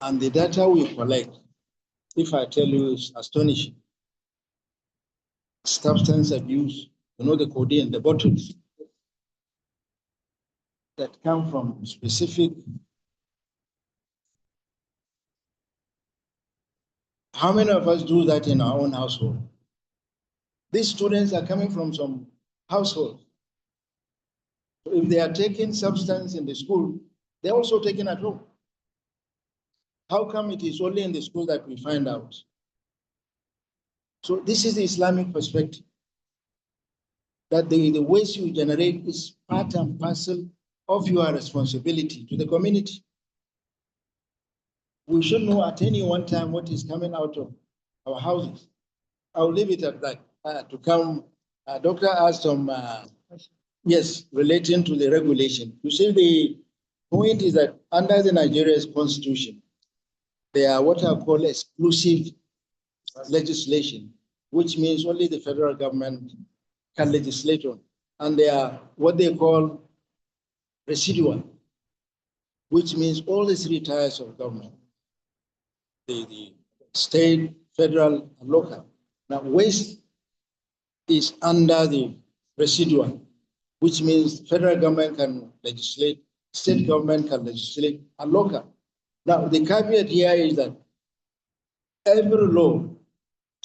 And the data we collect, if I tell you, is astonishing. Substance abuse, the codeine, the bottles that come from specific. How many of us do that in our own household? These students are coming from some households. So if they are taking substance in the school, they're also taken at home. How come it is only in the school that we find out? So this is the Islamic perspective, that the waste you generate is part and parcel of your responsibility to the community. We should know at any one time what is coming out of our houses. I'll leave it at that. To come, Doctor asked some, yes, relating to the regulation. You see, the point is that under the Nigeria's constitution, there are what are called exclusive legislation, which means only the federal government can legislate on. And they are what they call residual, which means all the three tiers of government, the state, federal, and local. Now, waste is under the residual, which means federal government can legislate, state government can legislate, and local. Now, the caveat here is that every law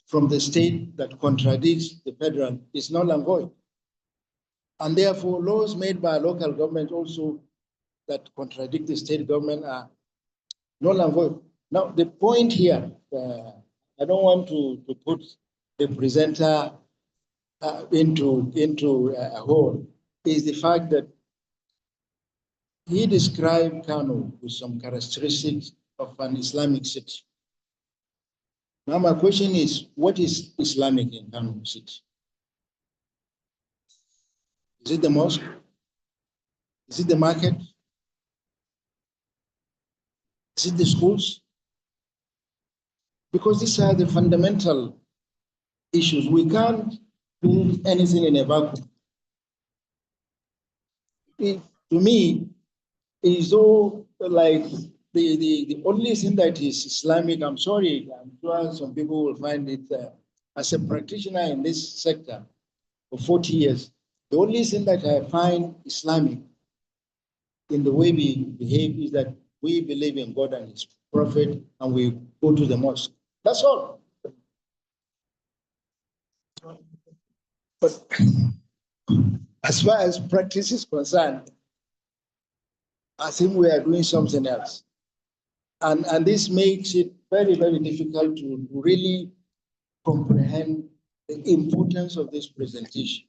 from the state that contradicts the federal is null and void. And therefore, laws made by local government also that contradict the state government are null and void. Now, the point here, I don't want to put the presenter into a hole, is the fact that he described Kano with some characteristics of an Islamic city. Now, my question is, what is Islamic in Kano city? Is it the mosque? Is it the market? Is it the schools? Because these are the fundamental issues. We can't build anything in a vacuum. To me, it's so like the only thing that is Islamic, I'm sorry, I'm sure some people will find it, as a practitioner in this sector for 40 years, the only thing that I find Islamic in the way we behave is that we believe in God and His Prophet and we go to the mosque. That's all. But as far as practice is concerned, I think we are doing something else. And this makes it very, very difficult to really comprehend the importance of this presentation.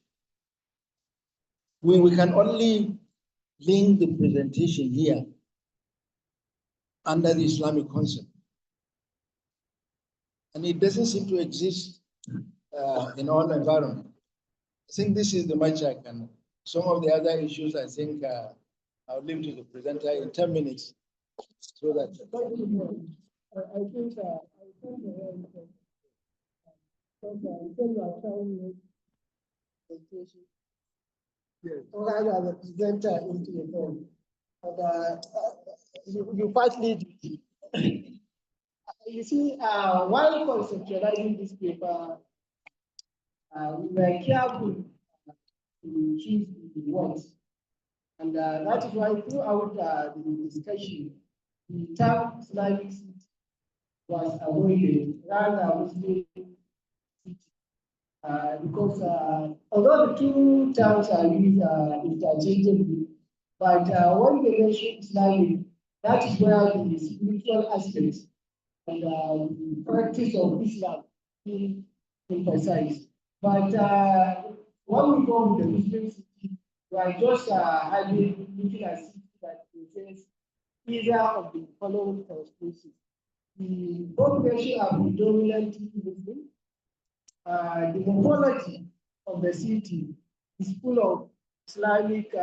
We can only link the presentation here under the Islamic concept. And it doesn't seem to exist in our environment. I think this is the much I can. Some of the other issues, I think I'll leave to the presenter in 10 minutes. So that I think or rather the presenter into the phone. And you partly You see, while conceptualizing this paper, we were careful to choose the words. And that is why throughout the discussion, the term Islamic city was avoided rather Muslim city. Because although the two terms are used interchangeably, but when they mention Islamic, that is where the spiritual aspects and the practice of Islam is emphasized. But when we go with the Muslim city, we are just looking at city that presents either of the following characteristics. The population are predominantly Muslim. The morphology of the city is full of Islamic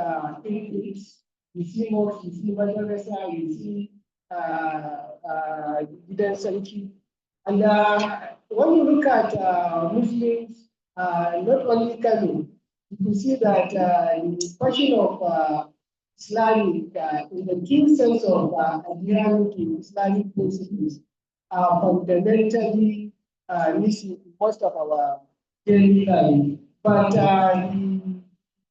influence. You see mosques, you see madrasa, you see gidan sarki. And when you look at Muslims, not only Kano, you can see that the question of Islamic, in the true sense of adhering to Islamic principles, are fundamentally missing in most of our daily life. But the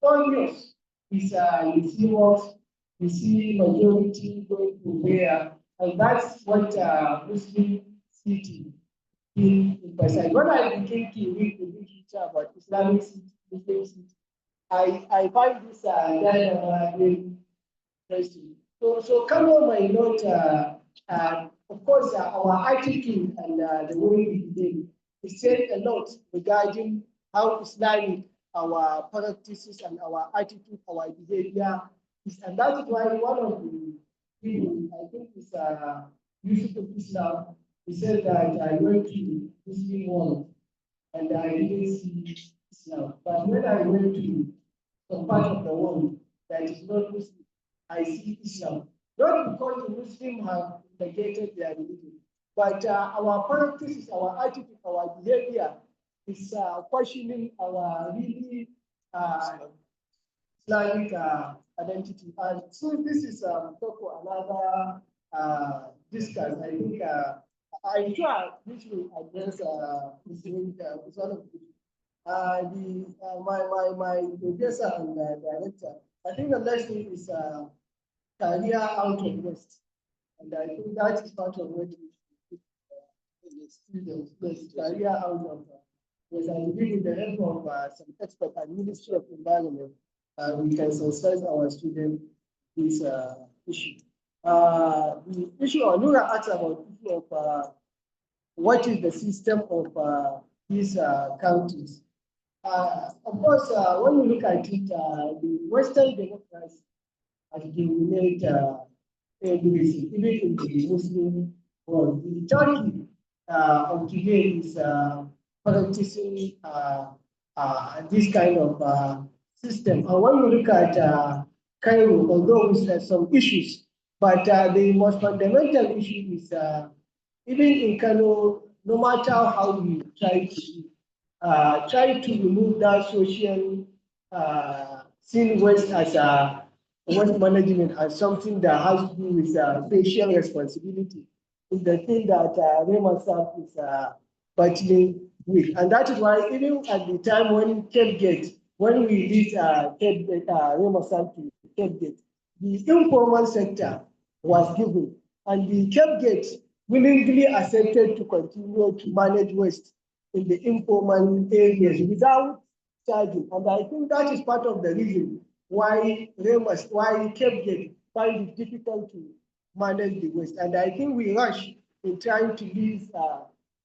obvious is you see what you see majority going to where, and that's what Muslim city emphasize. When I begin to read the literature about Islamic city, Muslim city, I find this diagram very interesting. So Kano might not, of course, our attitude and the way we behave, it said a lot regarding how Islamic our practices and our attitude, our behavior is, and that is why one of the people, I think, is Yusuf of Islam, he said that I went to Muslim world and I didn't see Islam. But when I went to some part of the world that is not Muslim, I see Islam. Not because the Muslims have negated their religion, but our practices, our attitude, our behavior is questioning our really Islamic identity. And so this is talk for another discuss. I think I'm sure this will address Muslim, it's one of my professor and director. I think the next thing is career out of West. And I think that is part of what we should put the students, yes, career out of West. I believe with the help of some experts at Ministry of Environment, we can sensitize our students this issue. The issue of Nura asked about the issue of what is the system of these countries. Of course, when you look at it, the Western democracy has dominated everything, even in the Muslim world. The Turkey of today is practicing this kind of system. And when you look at Cairo, although there's some issues, but the most fundamental issue is even in Kano, no matter how we try to remove that social sin waste as a waste management as something that has to do with facial responsibility is the thing that Rema Staff is battling with. And that is why even at the time when Cape Gate, when we released Rema Staff to Cape Gate, the informal sector was given, and the Cape Gate willingly accepted to continue to manage waste in the informal areas without charging. And I think that is part of the reason why Cape Gate find it difficult to manage the waste. And I think we rush in trying to lease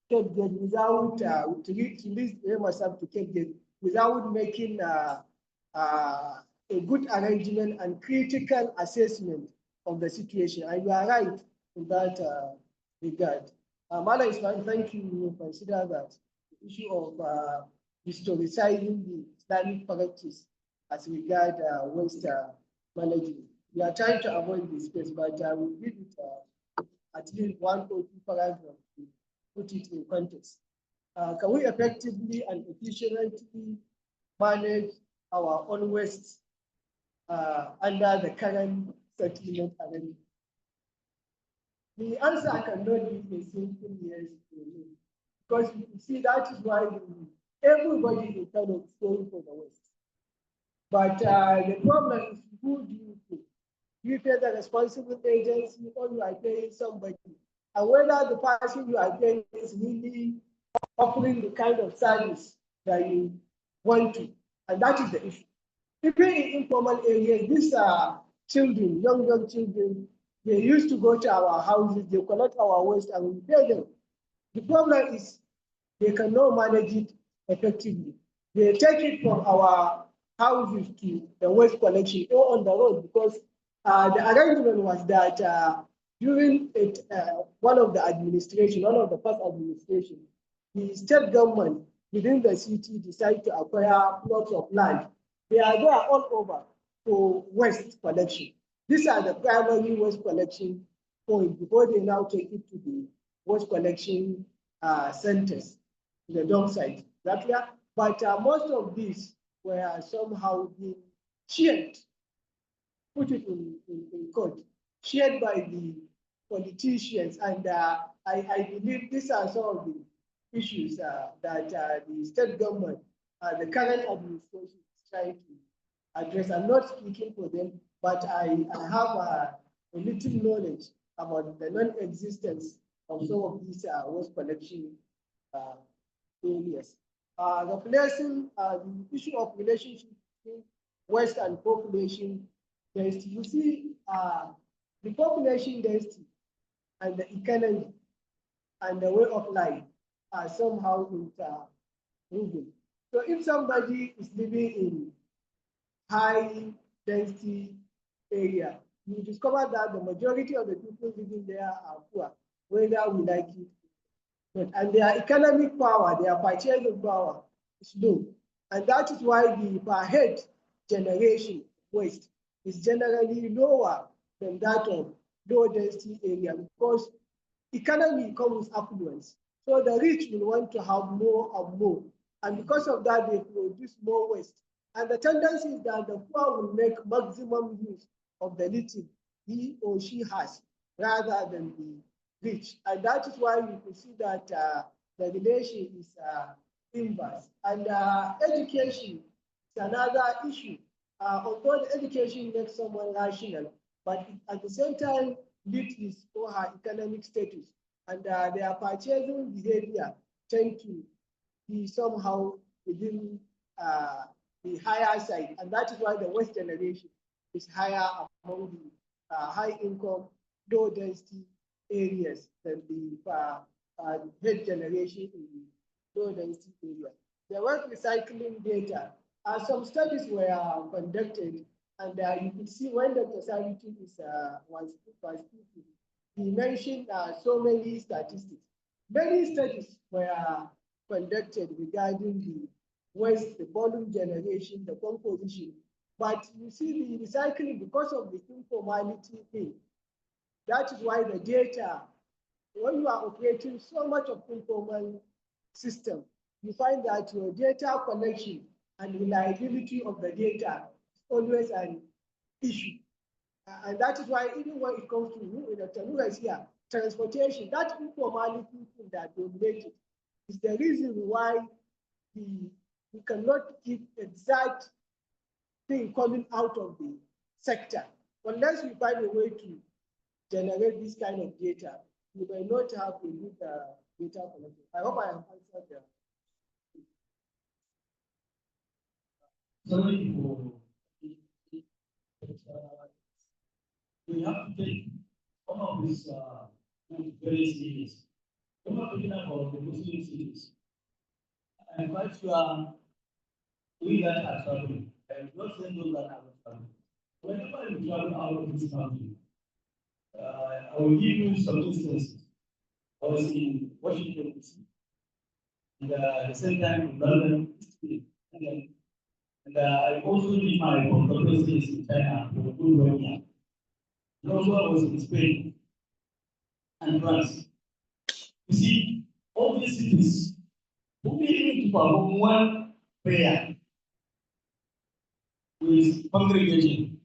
Cape Gate without to lease Remasab to Cape Gate without making a good arrangement and critical assessment of the situation. And you are right in that regard. Mala Ismail, thank you. You consider that the issue of historicizing the Islamic practice as regard waste management. We are trying to avoid this space, but we'll give it at least 1 or 2 paragraphs to put it in context. Can we effectively and efficiently manage our own waste under the current settlement arrangement? The answer cannot be a simple yes or no, because you see that is why everybody is kind of going for the West. But the problem is, who do you pay? Do you pay the responsible agency, or you are paying somebody? And whether the person you are paying is really offering the kind of service that you want to. And that is the issue. Even in informal areas, these are children, young children, they used to go to our houses, they collect our waste and we pay them. The problem is they cannot manage it effectively. They take it from our houses to the waste collection or on the road, because the arrangement was that during one of the first administration, the state government within the city decided to acquire plots of land. They are there all over for waste collection. These are the primary waste collection points before they now take it to the waste collection centers, the dump site. That clear? But most of these were somehow being shared, put it in court, shared by the politicians. And I believe these are some of the issues that the state government, the current administration is trying to address. I'm not speaking for them, but I have a little knowledge about the non-existence of some of these waste collection areas. The issue of relationship between waste and population density. You see, the population density and the economy and the way of life are somehow interwoven. So if somebody is living in high density area, you discover that the majority of the people living there are poor, whether we like it. And their economic power, their purchasing power is low. And that is why the per head generation waste is generally lower than that of low density area, because economy comes with affluence. So the rich will want to have more and more. And because of that, they produce more waste. And the tendency is that the poor will make maximum use of the little he or she has, rather than the rich. And that is why you can see that the relation is inverse. And education is another issue. Although the education makes someone rational, but at the same time, leads his or her economic status, and their purchasing behavior tend to be somehow within the higher side. And that is why the waste generation is higher among the high income, low density areas than the head generation in the low density area. The waste recycling data, some studies were conducted, and you could see when Dr. Sabitu was speaking, he mentioned so many statistics. Many studies were conducted regarding the waste, the volume generation, the composition. But you see the recycling, because of the informality thing, that is why the data, when you are operating so much of informal system, you find that your data collection and reliability of the data is always an issue. And that is why even when it comes to the Tanuras here, transportation, that informality thing that dominates it is the reason why we cannot give exact thing coming out of the sector. Unless we find a way to generate this kind of data, we may not have a good data collection. I hope I have answered that. Sorry for we have to take some of these very serious. We're not talking about the Muslim cities. I'm quite sure we that are traveling, and not saying those that are not traveling. Whenever you travel out of this country, I will give you some instances. I was in Washington, D.C., and at the same time in London, and I also did my conferences in China for good 1 year. And also I was in Spain and France. You see, all these cities, who need to perform one prayer with congregation,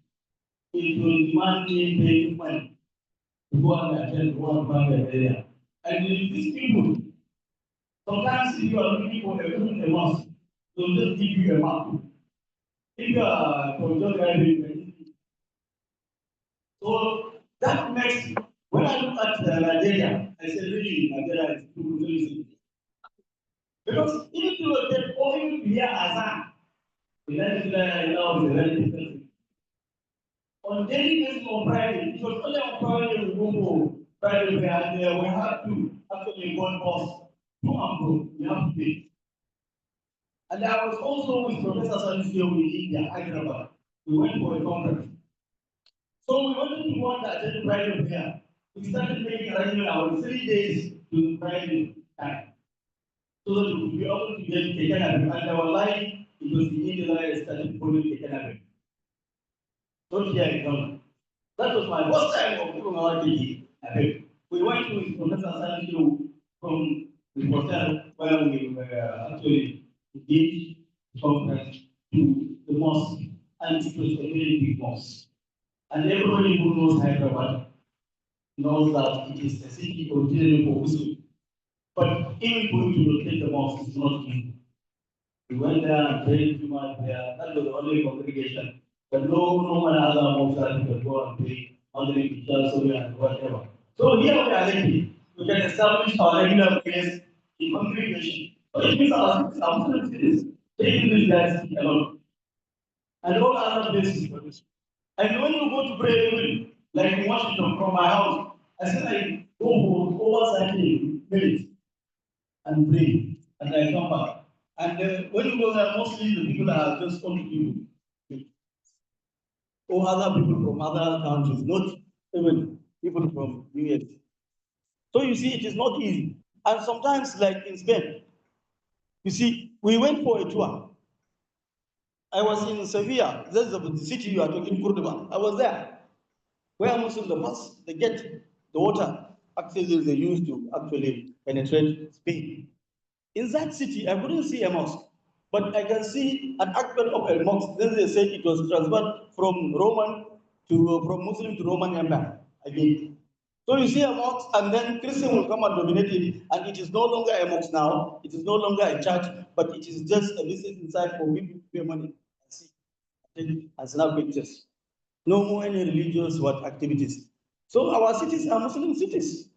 it will demand me paying money. to go and attend one private area. And these people, sometimes if you are looking for a mosque, they'll just give you a map. If you are from just driving, so that makes, when I look at Nigeria, I say really Nigeria is too easy. Because even to get only to hear Azan, the Nigeria now is very different. On daily basis on Friday, it was only on Friday we go for Friday we have to actually go on bus to and fro, we have to pay. And I was also with Professor Sabitu in India, Hyderabad. We went for a conference. So we wanted to go on that Friday here. We started making arrangement our 3 days to Friday time. So that we would be able to get Kekanabim. And our life, it was the Indian that started following Kekanabim. Not here in Ghana. That was my first time of doing our DD. We went to Professor Sabitu from the hotel where we were actually engaged conference to the mosque, and it was a very big mosque. And everybody who knows Hyderabad knows that it is a city originally for Muslim. But even for you to locate the mosque is not easy. We went there and prayed too much there. That was the only congregation. But no one other mosque that you could go and pray under the Isha and whatever. So here we are lucky. We can establish our regular prayers in congregation. But it means our Muslim cities, taking this guys alone. And all other places. And when you go to pray, even like in Washington from my house, I said I go for over 30 minutes and pray, and I come back. And when you go there, mostly the people are just only people, or other people from other countries, not even people from US. So you see, it is not easy. And sometimes, like in Spain, you see, we went for a tour. I was in Sevilla, that's the city you are talking, Cordoba. I was there. Where Muslims, the bus, they get the water, actually they used to actually penetrate Spain. In that city, I couldn't see a mosque, but I can see an aspect of a mosque. Then they said it was transferred from from Muslim to Roman Empire again. So you see a mosque, and then Christian will come and dominate it, and it is no longer a mosque now. It is no longer a church, but it is just a visit inside for people to pay money and snap pictures. No more any religious activities. So our cities are Muslim cities.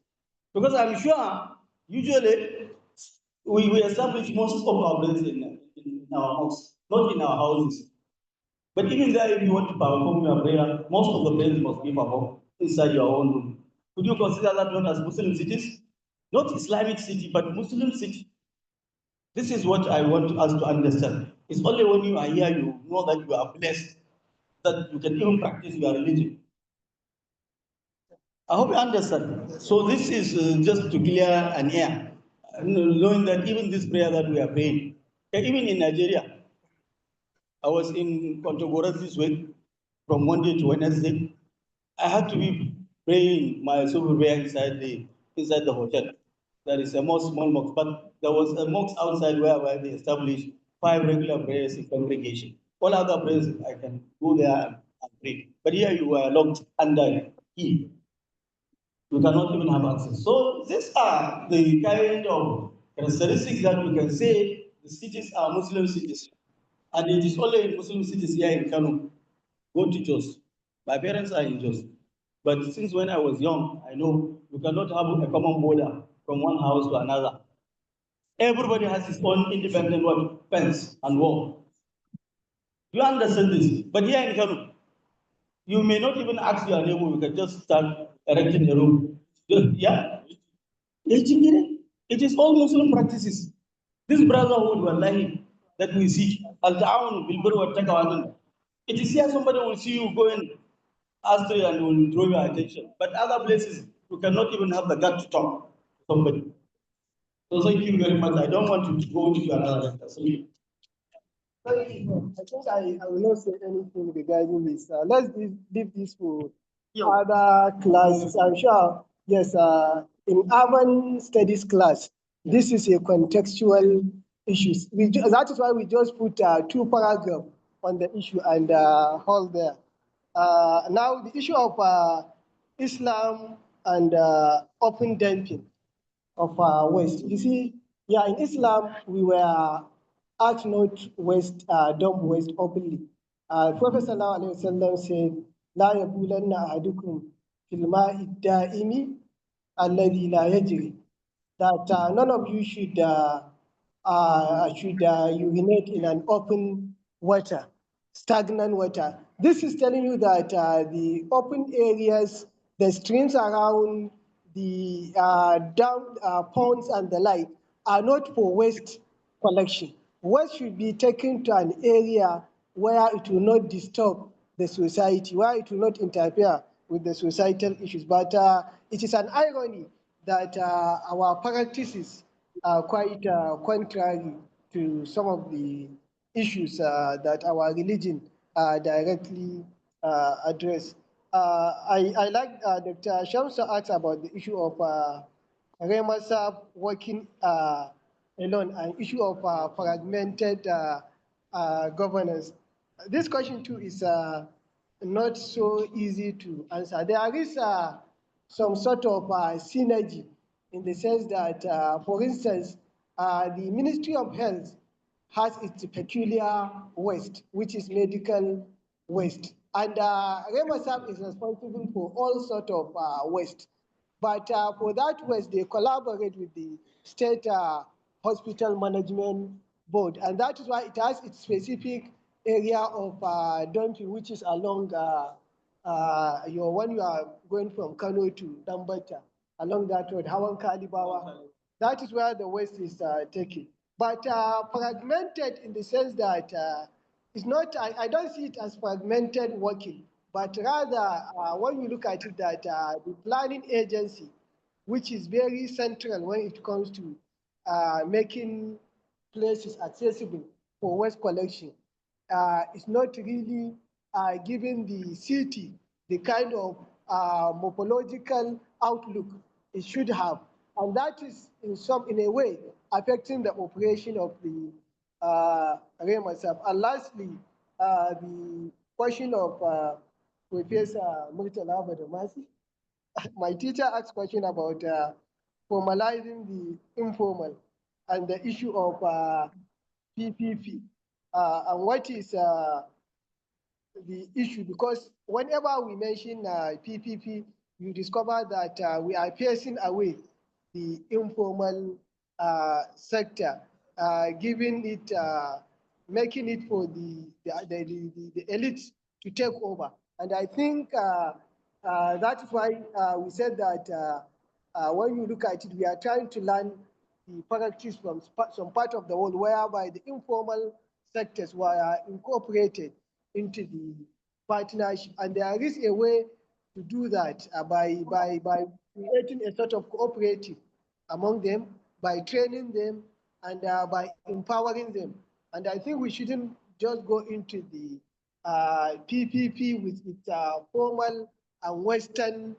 Because I'm sure usually we establish most of our prayers in our house, not in our houses. But even there, if you want to perform your prayer, most of the prayers must be performed inside your own room. Could you consider that one as Muslim cities? Not Islamic city, but Muslim city. This is what I want us to understand. It's only when you are here you know that you are blessed, that you can even practice your religion. I hope you understand. So this is just to clear an air, knowing that even this prayer that we are praying, even in Nigeria, I was in Kontagora this week, from Monday to Wednesday. I had to be praying my super prayer inside the hotel. There is a small mosque, but there was a mosque outside where they established 5 regular prayers in congregation. All other prayers I can go there and pray. But here you are locked under key. You cannot even have access. So these are the kind of characteristics that we can say the cities are Muslim cities. And it is only in Muslim cities here in Kano. Go to Jos. My parents are in Jos. But since when I was young, I know you cannot have a common border from one house to another. Everybody has his own independent fence and wall. You understand this? But here in Kano, you may not even ask your neighbor, you can just start erecting a room. Yeah? It is all Muslim practices. This brotherhood, wallahi, that we see, al-ta'awun bil-birri wat-taqwa, it is here somebody will see you going astray and will draw your attention. But other places, you cannot even have the gut to talk to somebody. So thank you very much. I don't want to go into another letter. I think I will not say anything regarding this. Let's leave this for other classes. I'm sure, yes, in urban studies class, this is a contextual issue. That is why we just put 2 paragraphs on the issue and hold there. Now, the issue of Islam and open dumping of waste. You see, yeah, in Islam, we were asked not to dump waste openly. Prophet Sallallahu Alaihi Wasallam said, لا يبولن أحدكم في الماء الدائم الذي لا يجري. That none of you should urinate in an open water, stagnant water. This is telling you that the open areas, the streams around the ponds and the like are not for waste collection. Waste should be taken to an area where it will not disturb the society, where it will not interfere with the societal issues. But it is an irony that our practices are quite contrary to some of the issues that our religion directly address. I like Dr. Shamsa asked about the issue of Remasab working alone, an issue of fragmented governance. This question too is not so easy to answer. There is some sort of synergy in the sense that, for instance, the Ministry of Health has its peculiar waste, which is medical waste. And Remasab is responsible for all sort of waste. But for that waste, they collaborate with the state hospital management board. And that is why it has its specific area of dumping, which is along when you are going from Kano to Dambata, along that road, Hawan Kalibawa. That is where the waste is taken. But fragmented in the sense that it's not, I don't see it as fragmented working, but rather when you look at it that the planning agency, which is very central when it comes to making places accessible for waste collection, is not really giving the city the kind of morphological outlook it should have. And that is in a way affecting the operation of the Remasab. And lastly, the question of Professor Murtala Badamasi. My teacher asked question about formalizing the informal and the issue of PPP and what is the issue, because whenever we mention PPP, you discover that we are pacing away the informal sector, giving it, making it for the elites to take over. And I think that is why we said that when you look at it, we are trying to learn the practice from some part of the world whereby the informal sectors were incorporated into the partnership. And there is a way to do that by creating a sort of cooperative among them, by training them, and by empowering them. And I think we shouldn't just go into the PPP with its formal and Western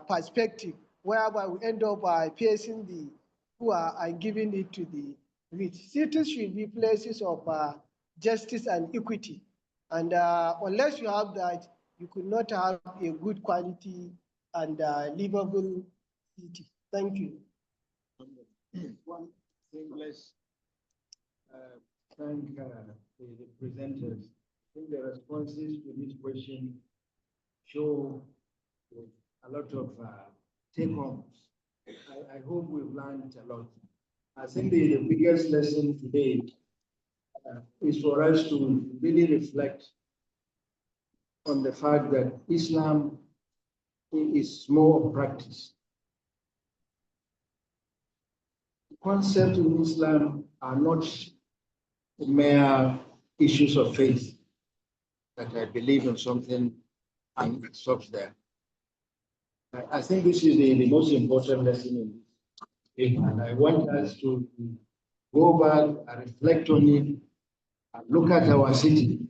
perspective, whereby we end up piercing the poor and giving it to the rich. Cities should be places of justice and equity. And unless you have that, you could not have a good quality and livable city. Thank you. One thing, let's thank the presenters. I think the responses to this question show a lot of take-homes. I hope we've learned a lot. I think the biggest lesson today is for us to really reflect on the fact that Islam is more of practice. Concepts in Islam are not mere issues of faith, that I believe in something and it stops there. I think this is the most important lesson in this. And I want us to go back and reflect on it and look at our city.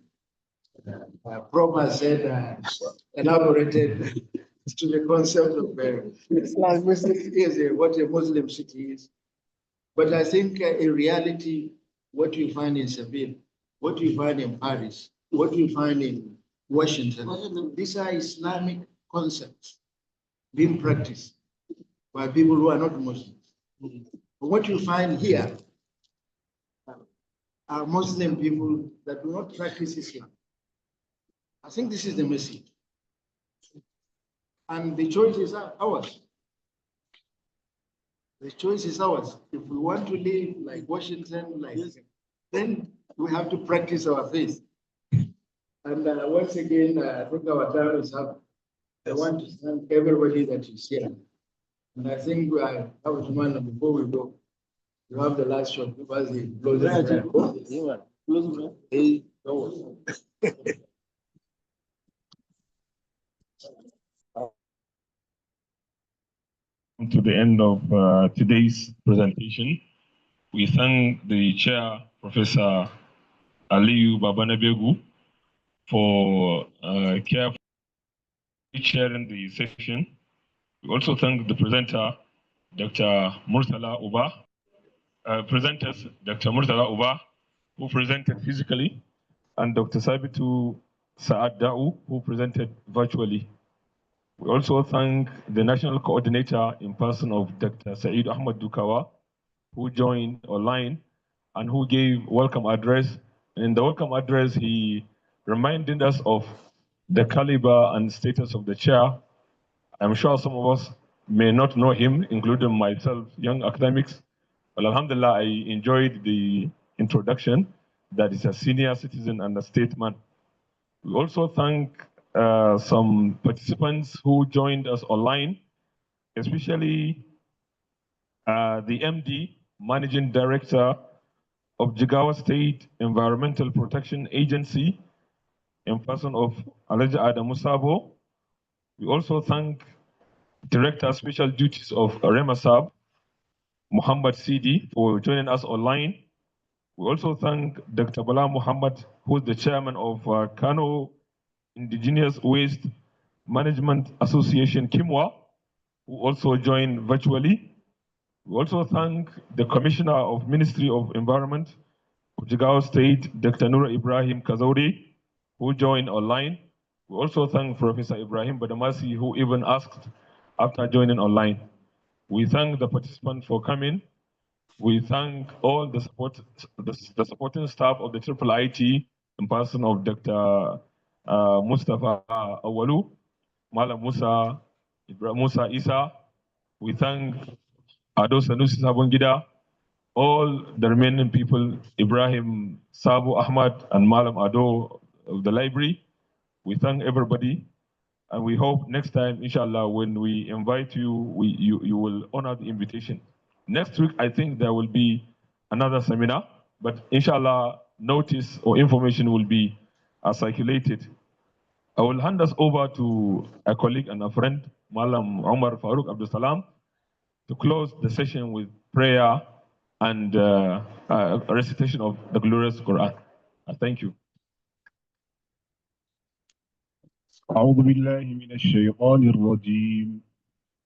Prof said, elaborated to the concept of what a Muslim city is. But I think in reality, what you find in Seville, what you find in Paris, what you find in Washington, these are Islamic concepts. being practiced by people who are not Muslims. But what you find here are Muslim people that do not practice Islam. I think this is the message. And the choice is ours. The choice is ours. If we want to live like Washington, then we have to practice our faith. And once again, I think our time is up. I want to thank everybody that is here. And I think I have a man before we go. You have the last shot because he closes To the end of today's presentation, we thank the chair, Professor Aliyu Babanabegu, for carefully chairing the session. We also thank the presenter, Dr. Murtala Uba, presenters, Dr. Murtala Uba, who presented physically, and Dr. Sabitu Saad Da'u, who presented virtually. We also thank the national coordinator in person of Dr. Saeed Ahmad Dukawa, who joined online and who gave welcome address. And in the welcome address, he reminded us of the caliber and status of the chair. I'm sure some of us may not know him, including myself, young academics. Well, alhamdulillah, I enjoyed the introduction that is a senior citizen and a statesman. We also thank some participants who joined us online, especially the MD, Managing Director of Jigawa State Environmental Protection Agency, in person of Alhaji Adamu Sabo. We also thank Director Special Duties of Remasab, Muhammad Sidi, for joining us online. We also thank Dr. Bala Muhammad, who is the chairman of Kano Indigenous Waste Management Association, Kimwa, who also joined virtually. We also thank the Commissioner of Ministry of Environment of Jigawa State, Dr. Nura Ibrahim Kazauri, who joined online. We also thank Professor Ibrahim Badamasi, who even asked after joining online. We thank the participants for coming. We thank all the supporting staff of the IIIT in person of Dr. Mustafa Awalu, Malam Musa, Ibrahim Musa Isa. We thank Ado Sanusi Sabungida, all the remaining people, Ibrahim Sabu Ahmad and Malam Ado of the library. We thank everybody. And we hope next time, inshallah, when we invite you, you will honor the invitation. Next week, I think there will be another seminar, but inshallah, notice or information will be circulated. I will hand us over to a colleague and a friend, Malam Umar Farooq Abdul Salam, to close the session with prayer and a recitation of the glorious Quran. Thank you. أعوذ بالله من الشيطان الرجيم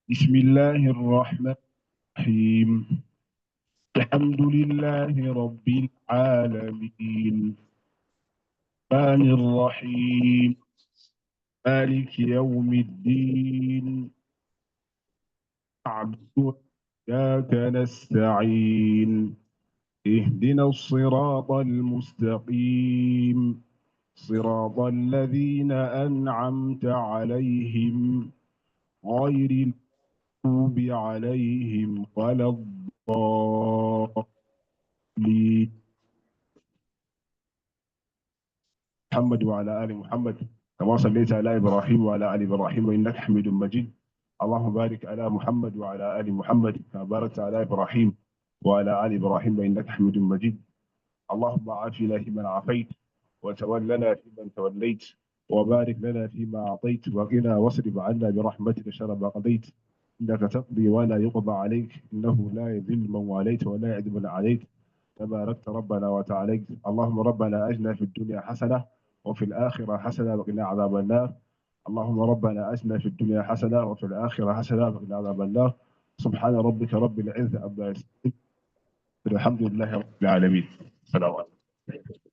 بسم الله الرحمن الرحيم الحمد لله رب العالمين الرحمن الرحيم مالك يوم الدين نعبد وإياك نستعين اهدنا الصراط المستقيم صراط الذين أنعمت عليهم غير المغضوب عليهم ولا الضالين محمد وعلى آل محمد كما صليت على إبراهيم وعلى آل إبراهيم إنك حميد مجيد اللهم بارك على محمد وعلى آل محمد كما باركت على إبراهيم وعلى آل إبراهيم إنك حميد مجيد اللهم عافنا فيمن عافيت وتولنا فيمن توليت وبارك لنا فيما أعطيت وقنا واصرف عنا برحمتك شر ما قضيت إنك تقضي ولا يقضى عليك إنه لا يذل من واليت ولا يعز من عليك تباركت ربنا وتعاليت اللهم ربنا أجنا في الدنيا حسنة وفي الآخرة حسنة وقنا عذاب النار اللهم ربنا أجنا في الدنيا حسنة وفي الآخرة حسنة وقنا عذاب النار سبحان ربك رب العزة عما يصفون الحمد لله رب العالمين السلام عليكم